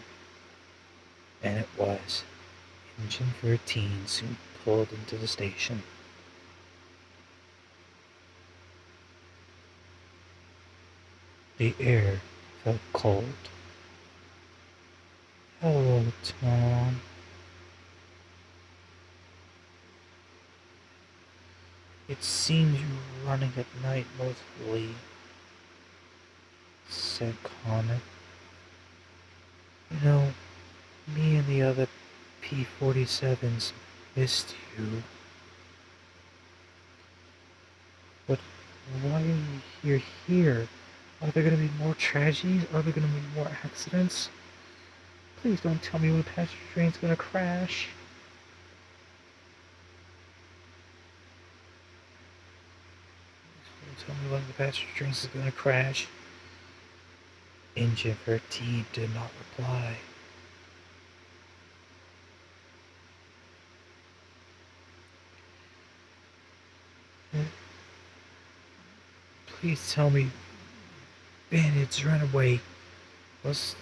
And it was. Engine 13 soon pulled into the station. The air felt cold. Hello, Tom. It seems you're running at night mostly, said Comet. You know, me and the other P-47s missed you. But why are you here? Are there going to be more tragedies? Are there going to be more accidents? Please don't tell me when the passenger train's going to crash. Don't tell me when the passenger train is going to crash. Engine 13 did not reply. Please tell me bandits ran away. Was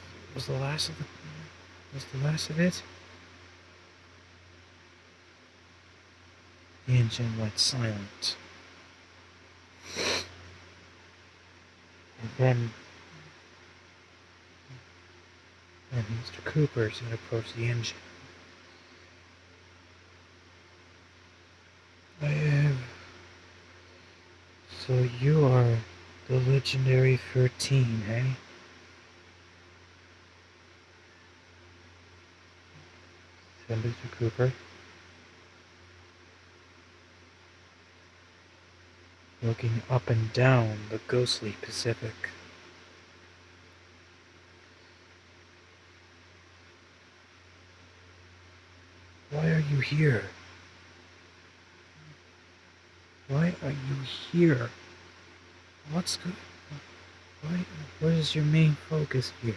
the last of it? The engine went silent. And then Mr. Cooper soon approached the engine. So you are the legendary 13, eh? said Mr. Cooper, looking up and down the ghostly Pacific. Why are you here? Why are you here? What's good? What is your main focus here?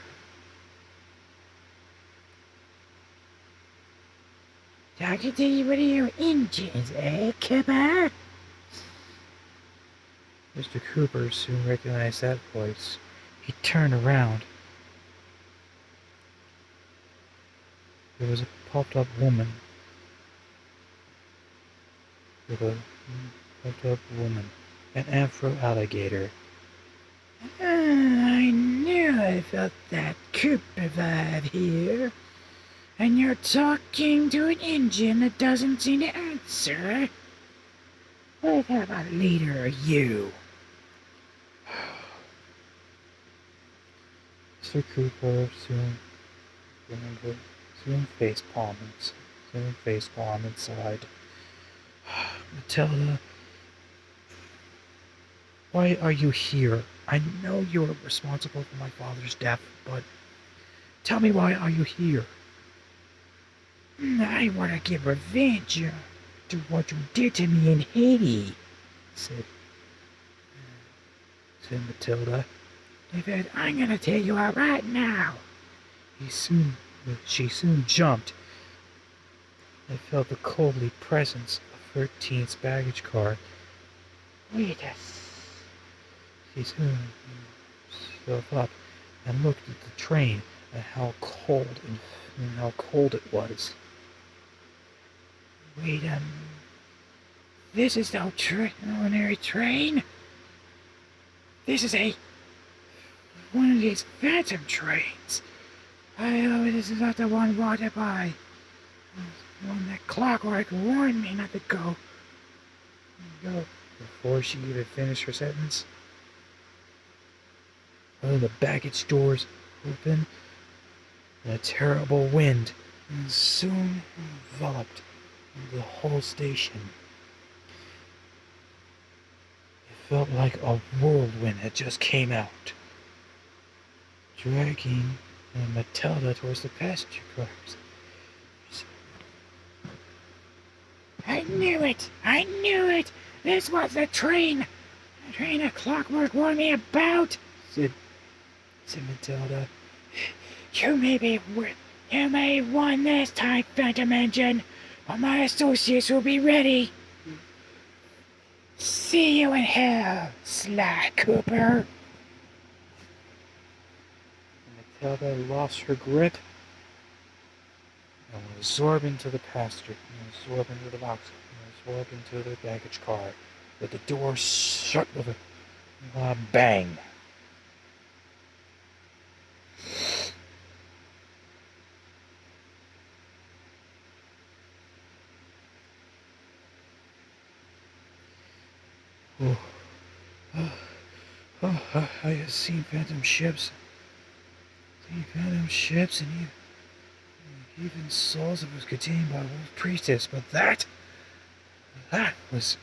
Talking to you with your engines, eh, Cooper?
Mr. Cooper soon recognized that voice. He turned around. There was a popped-up woman. An afro alligator.
I knew I felt that Cooper vibe here. And you're talking to an engine that doesn't seem to answer. What about leader are you?
Mr. Cooper soon facepalm inside. Matilda, why are you here? I know you are responsible for my father's death, but tell me, why are you here?
I want to give revenge to what you did to me in Haiti,
said Matilda.
David, I'm going to take you out right now.
She soon jumped. I felt the coldly presence of her teen's baggage car.
Wait
She soon stood up and looked at the train and how cold it was.
Wait a minute. This is no ordinary train. This is one of these phantom trains. I hope this is not the one wanted by one that Clockwork warned me not to go.
Before she even finished her sentence, one of the baggage doors opened, and a terrible wind soon enveloped the whole station. It felt like a whirlwind had just came out, dragging Matilda towards the passenger cars.
I knew it! I knew it! This was the train! The train that Clockwork warned me about!
Said Matilda.
You may have won this time, Phantom Engine, but my associates will be ready. See you in hell, Sly Cooper.
Matilda lost her grip and was absorbed into the passenger, absorbed into the box, absorbed into the baggage car, with the door shut with a bang. I have seen phantom ships. And even souls that was contained by a wolf priestess, but that was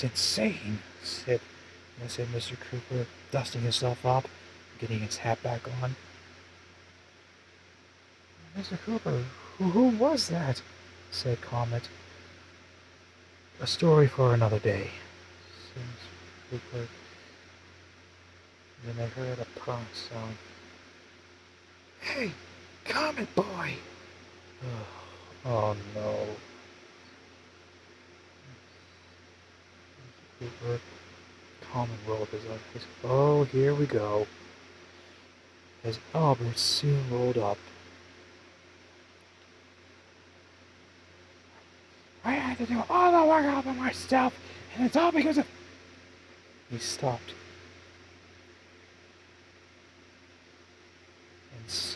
insane, said Mr. Cooper, dusting himself up, getting his hat back on. Mr. Cooper, who was that? Said Comet. A story for another day, said Mr. Cooper. Then I heard a purring sound. Hey, Comet Boy! Oh no. Mr. Cooper, Comet rolled his eyes. Oh, here we go. As Albert soon rolled up.
I had to do all the work all by myself, and it's all because of...
He stopped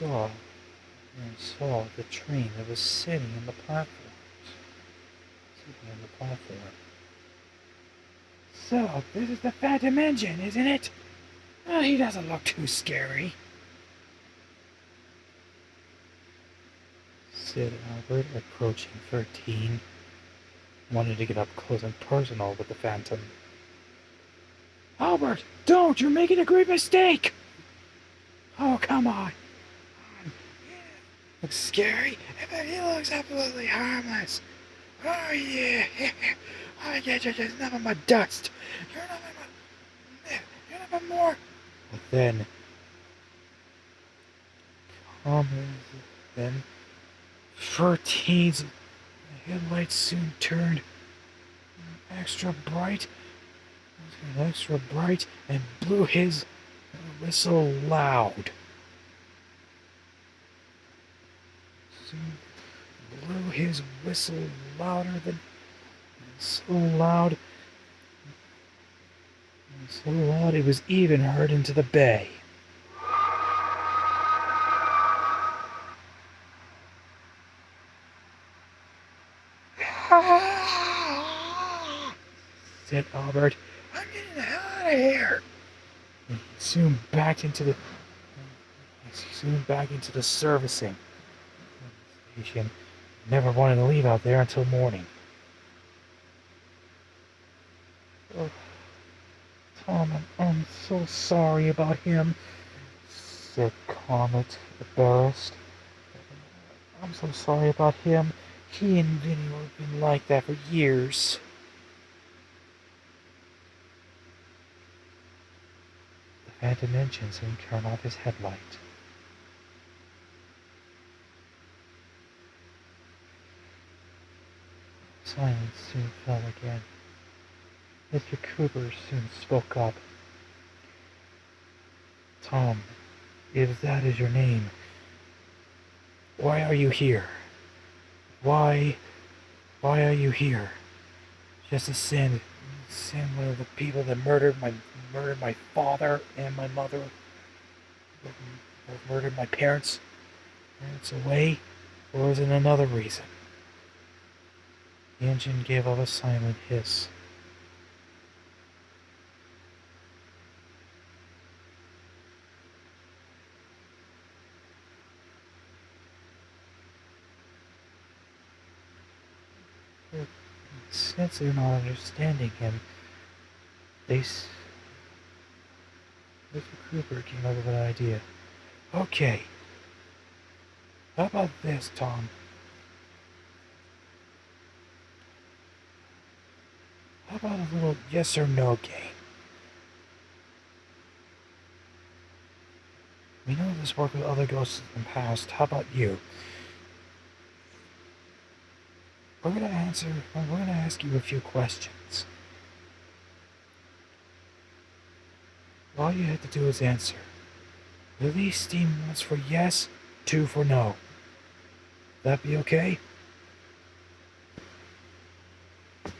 and saw the train that was sitting on the platform.
So, this is the Phantom Engine, isn't it? Oh, he doesn't look too scary,
said Albert, approaching 13. Wanted to get up close and personal with the Phantom.
Albert, don't! You're making a great mistake! Oh, come on. Looks scary, but he looks absolutely harmless. Oh, yeah. I get you, just nothing but dust. You're nothing more.
But then, then 13's headlights soon turned extra bright, and blew his whistle loud. Soon blew his whistle louder than so loud it was even heard into the bay. Said Albert.
I'm getting the hell out of here.
And soon back into the servicing station. Never wanted to leave out there until morning. Oh, Tom, I'm so sorry about him, said Comet, embarrassed. I'm so sorry about him. He and Vinny have been like that for years. The Phantom engine soon turned off his headlight. Silence soon fell again. Mr. Cooper soon spoke up. Tom, if that is your name, why are you here? Why are you here? Just to send one of the people that murdered my father and my mother, that murdered my parents away, or is it another reason? The engine gave off a silent hiss. Since they're not understanding him, Mr. Cooper came up with an idea. Okay, how about this, Tom? How about a little yes or no game? We know this worked with other ghosts in the past. How about you? We're gonna ask you a few questions. All you have to do is answer. Release steam once for yes, 2 for no. That be okay? The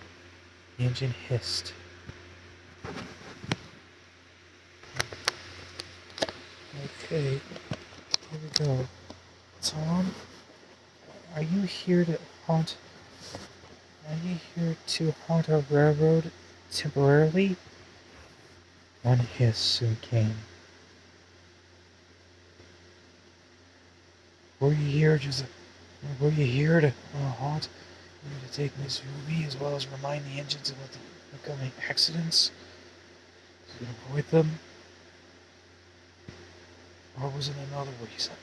engine hissed. Okay, here we go. Tom, are you here to haunt our railroad temporarily? One hiss soon came. Were you here to haunt? To take Miss Ruby as well as remind the engines about the upcoming accidents? To avoid them? Or was it another reason?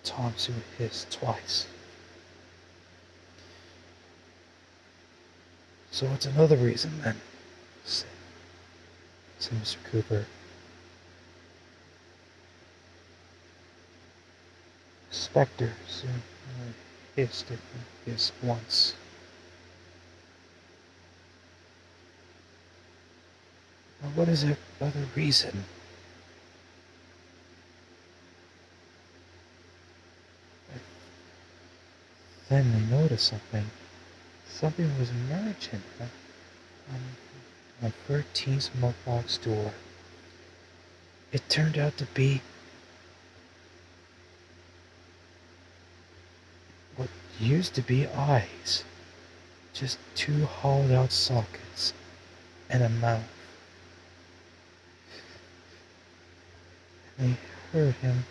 Tom soon hissed twice. So it's another reason then, said Mr. Cooper. Spectre soon hissed at his once. Now what is the other reason? Then they noticed something. Something was emerging on 13's mailbox door. It turned out to be what used to be eyes. Just 2 hollowed out sockets and a mouth. I heard him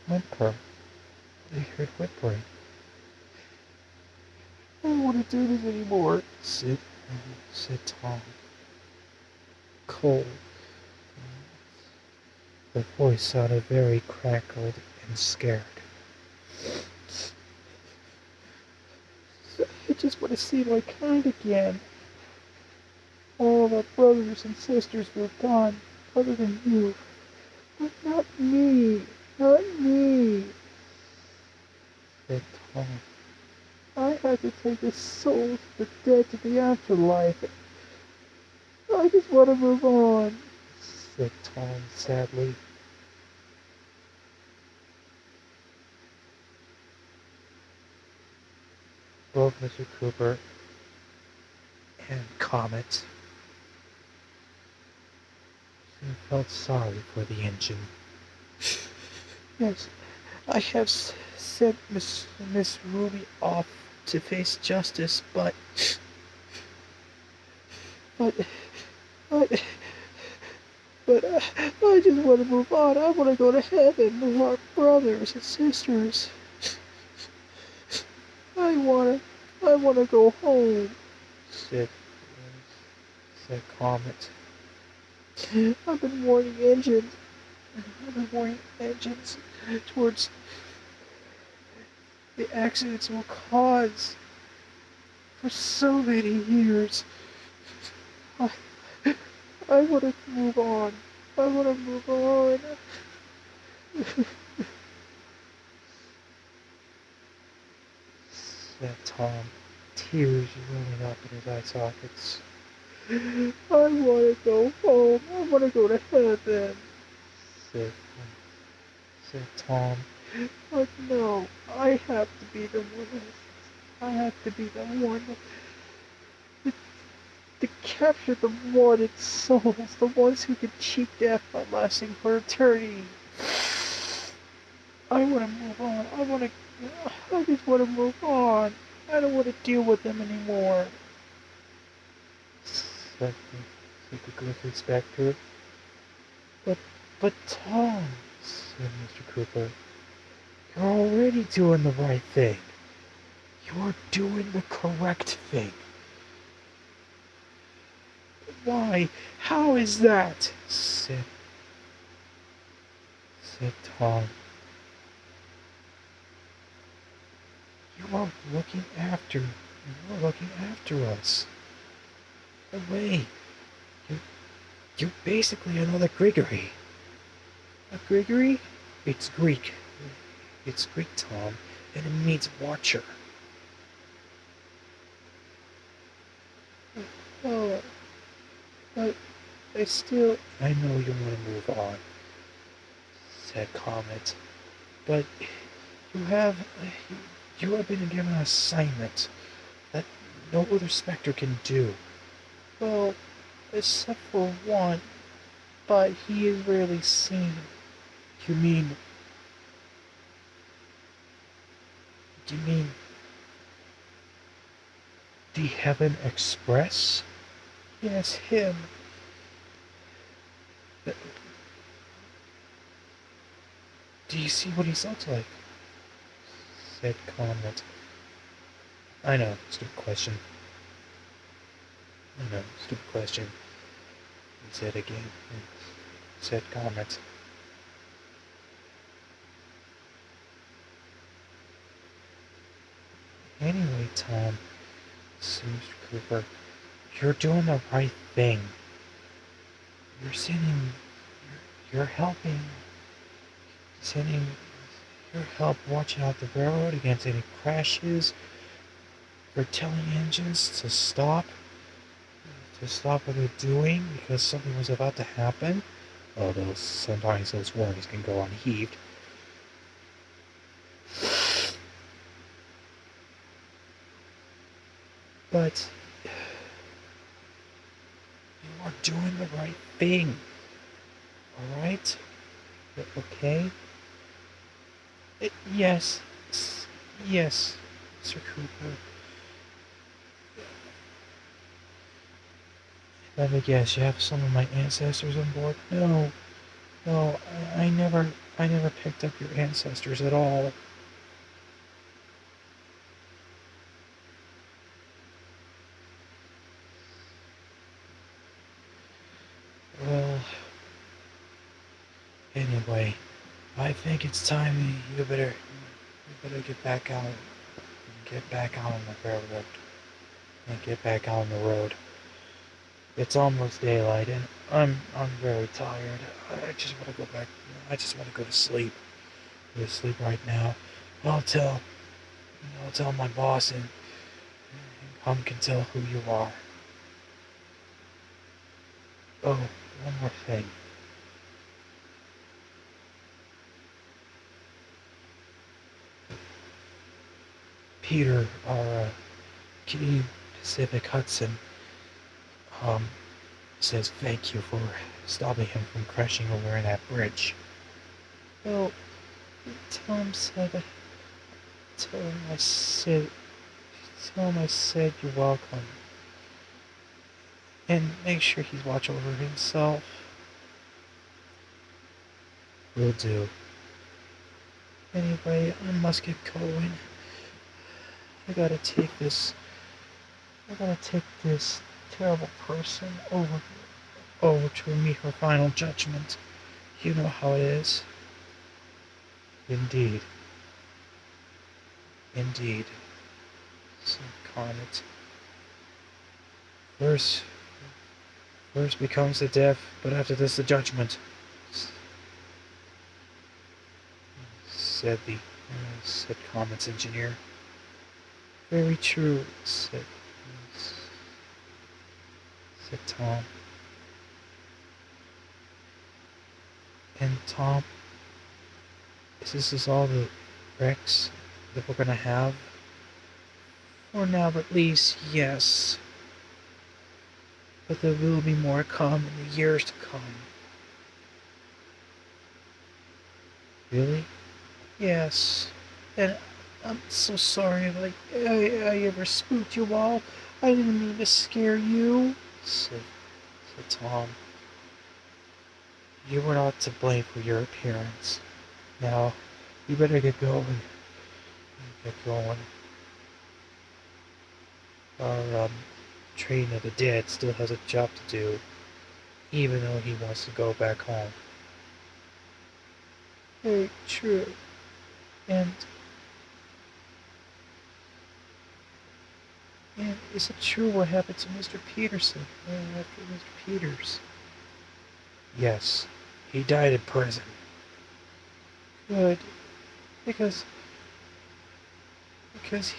whimper. I heard whimpering.
I don't want to do this anymore.
Said Tom. Cold. The voice sounded very crackled and scared.
I just want to see my kind again. All my brothers and sisters were gone, other than you. But not me. Not me.
Said Tom.
I had to take the souls of the dead to the afterlife. I just want to move on.
Said Tom sadly. Both Mr. Cooper and Comet soon felt sorry for the engine.
Yes, I have sent Miss Ruby off to face justice, but but I just want to move on. I want to go to heaven with our brothers and sisters. I want to go home.
Said Comet.
I've been warning engines. Towards the accidents will cause for so many years. I want to move on. I want to move on.
Said Tom, tears rolling up in his eye sockets.
I want to go home. I want to go to heaven.
Said Tom.
But no, I have to be the one. I have to be the one to capture the wanted souls, the ones who can cheat death by lasting for eternity. I want to move on. I just want to move on. I don't want to deal with them anymore.
Said the Glyph Inspector.
But Tom,
said Mr. Cooper, you're already doing the right thing. You're doing the correct thing.
why? How is that?
Said Tom. You are looking after us. No way. You're basically another Grigory.
A Grigory?
It's Greek. It's Greek, Tom, and it means watcher.
Oh, but I still...
I know you want to move on, said Comet, but you have been given an assignment that no other Spectre can do.
Well, except for one, but he is rarely seen.
You mean the Heaven Express?
Yes, him.
Do you see what he looks like? Said Comet. I know, stupid question. I know, stupid question. He said again. Said Comet. Anyway, Tom, said Mr. Cooper, you're doing the right thing. You're helping, sending your help watching out the railroad against any crashes. You're telling engines to stop what they're doing because something was about to happen. Although sometimes those warnings can go unheeded. But you are doing the right thing. Alright? Okay? Yes, Sir Cooper. Let me guess, you have some of my ancestors on board? No,
No, I never picked up your ancestors at all. Well, anyway, I think it's time you better get back out on the railroad, and get back out on the road. It's almost daylight, and I'm very tired. I just want to go back. I just want to go to sleep. Go to sleep right now. I'll tell I'll tell my boss, and Hum can tell who you are. Oh, one more thing. Peter, our Canadian Pacific Hudson, um, says thank you for stopping him from crashing over in that bridge. Well, Tom said, tell him I said, tell him I said you're welcome. And make sure he's watch over himself. Will do. Anyway, I must get going. I gotta take this terrible person over to meet her final judgment. You know how it is. Indeed. Indeed. Said Comet. First becomes the death, but after this the judgment. Said Comet's engineer. Very true, said Tom. And Tom, this is all the wrecks that we're gonna have? For now, at least, yes. But there will be more come in the years to come. Really? Yes. And I'm so sorry if I ever spooked you all. I didn't mean to scare you, said Tom. You were not to blame for your appearance. Now, you better get going. Our train of the dead still has a job to do, even though he wants to go back home. Very true. And is it true what happened to Mr. Peterson after Mr. Peters? Yes, he died in prison. Good, because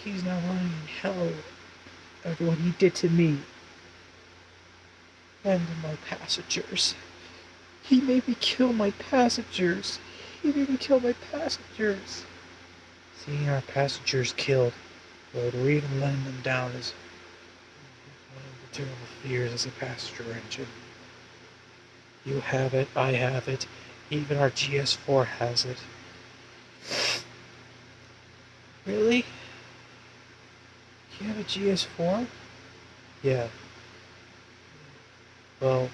he's now lying in hell after what he did to me and my passengers. He made me kill my passengers. Seeing our passengers killed, or even letting them down, is one of the terrible fears as a passenger engine. You have it, I have it, even our GS4 has it. Really? You have a GS4? Yeah. Well,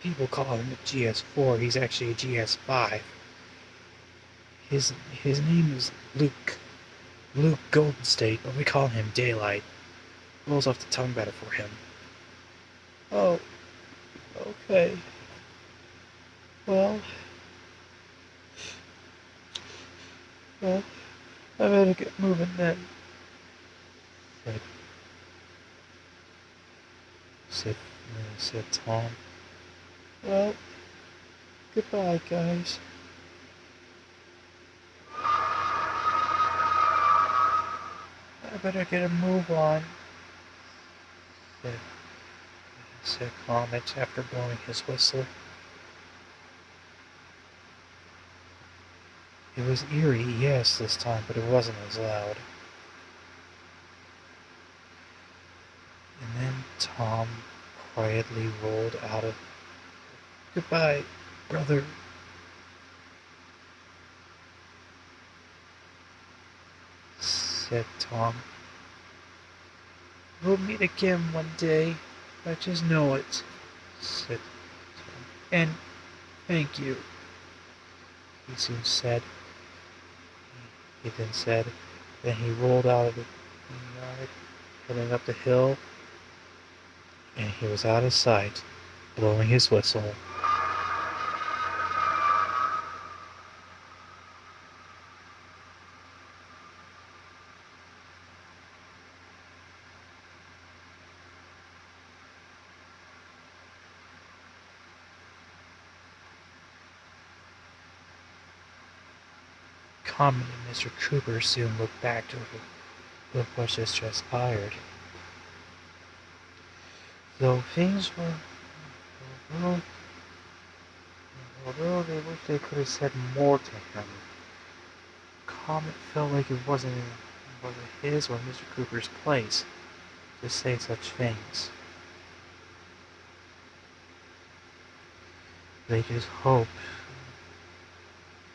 people call him a GS4, he's actually a GS5. His name is Luke Golden State, but we call him Daylight. Rolls off the tongue better for him. Oh, okay. Well, I better get moving then. Said Tom. Well, goodbye, guys. I better get a move on, said Comet after blowing his whistle. It was eerie, yes, this time, but it wasn't as loud. And then Tom quietly rolled out of... Goodbye, brother. Said Tom. We'll meet again one day. I just know it, said Tom.
Thank you, he soon said. He then said. Then he rolled out of the yard, heading up the hill, and he was out of sight, blowing his whistle. Comet and Mr. Cooper soon looked back over what just transpired. Though things were, although, although they wished they could have said more to him, Comet felt like it wasn't his or Mr. Cooper's place to say such things. They just hoped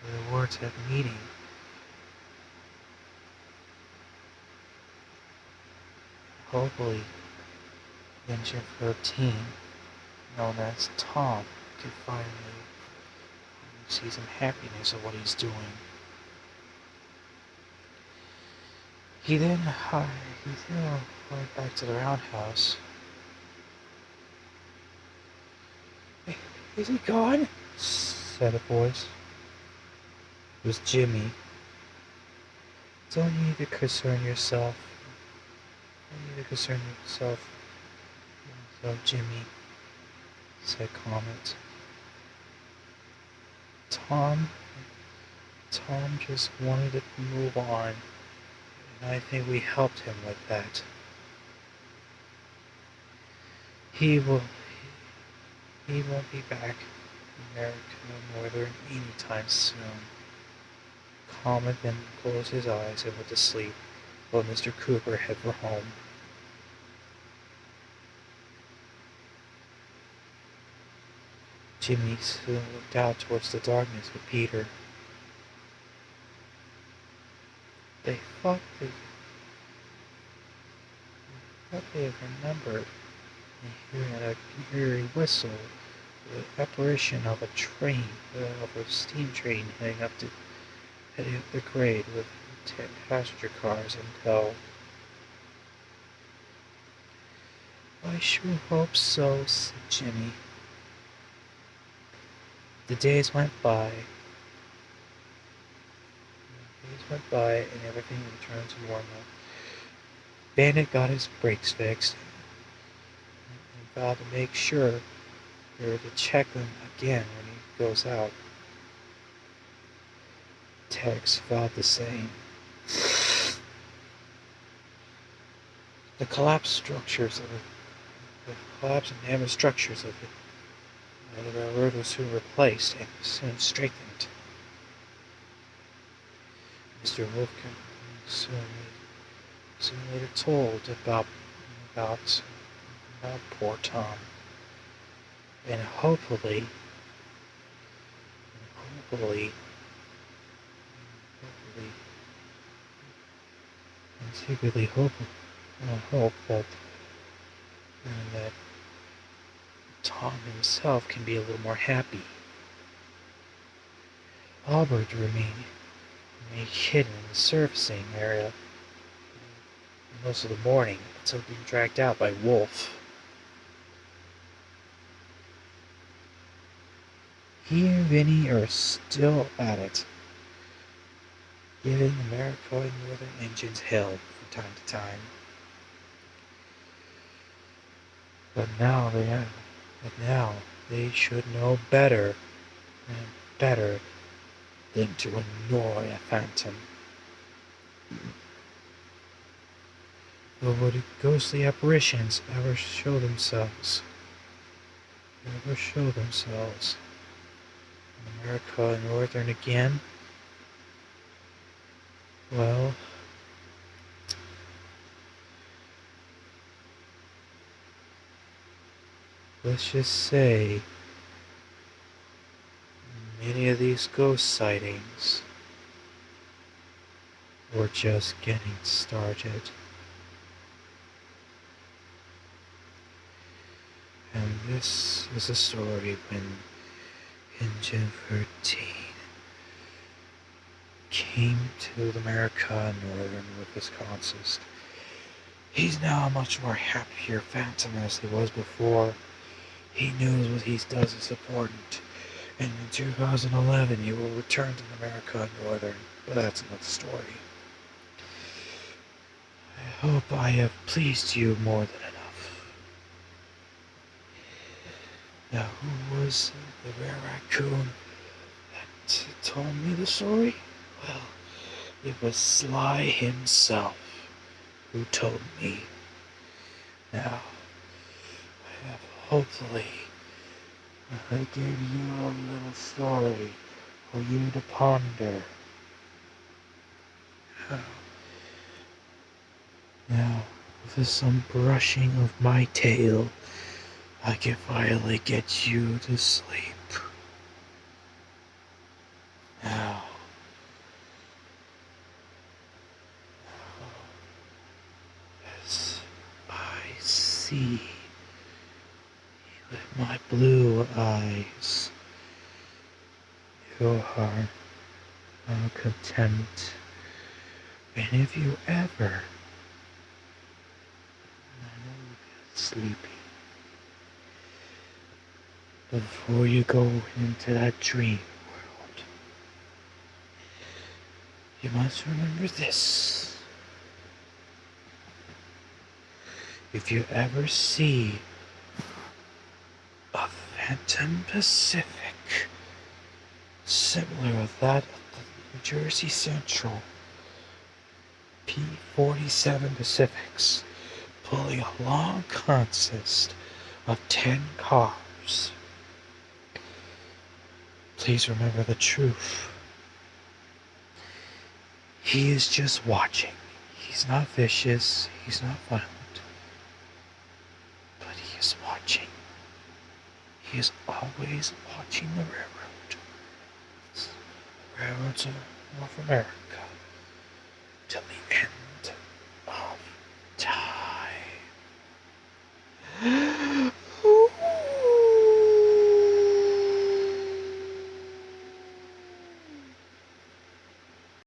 their words had meaning. Hopefully, Engine 13, known as Tom, could finally see some happiness in what he's doing. He then went back to the roundhouse.
Is he gone?
Said a voice. It was Jimmy. Don't you need to concern yourself. Don't need to concern yourself, Jimmy, said Comet. Tom just wanted to move on, and I think we helped him with that. He won't be back in America Northern anytime soon. Comet then closed his eyes and went to sleep while Mr. Cooper headed for home. Jimmy soon looked out towards the darkness with Peter. They thought they had remembered hearing a eerie whistle, the apparition of a steam train heading up the grade with 10 passenger cars in tow. I sure hope so, said Jimmy. The days went by. And everything returned to normal. Bandit got his brakes fixed and vowed to make sure to check them again when he goes out. Tex vowed the same. The collapsed and damaged structures of the railroad were soon replaced and soon strengthened. Mr. Wolfkin soon later told about poor Tom, and hopefully, and secretly hope that Tom himself can be a little more happy. Albert remained hidden in the surfacing area most of the morning until being dragged out by Wolf. He and Vinny are still at it, giving America and Northern engines hell from time to time. But now they should know better than to annoy a phantom. But would ghostly apparitions ever show themselves in America and Northern again? Well, let's just say many of these ghost sightings were just getting started. And this is a story when Engine 13 came to America Northern with this consist. He's now a much more happier phantom as he was before. He knows what he does is important, and in 2011 he will return to America Northern, but that's another story. I hope I have pleased you more than enough. Now, who was the rare raccoon that told me the story? Well, it was Sly himself who told me. Now, I have hopefully I gave you a little story for you to ponder. Now, with some brushing of my tail, I can finally get you to sleep. Now, as I see with my blue eyes, you are content. And if you ever get sleepy, before you go into that dream world, you must remember this. If you ever see a Phantom Pacific similar to that of the New Jersey Central P-47 Pacifics pulling a long consist of 10 cars, please remember the truth. He is just watching. He's not vicious. He's not violent. But he is watching. He is always watching the railroad. The railroads of North America.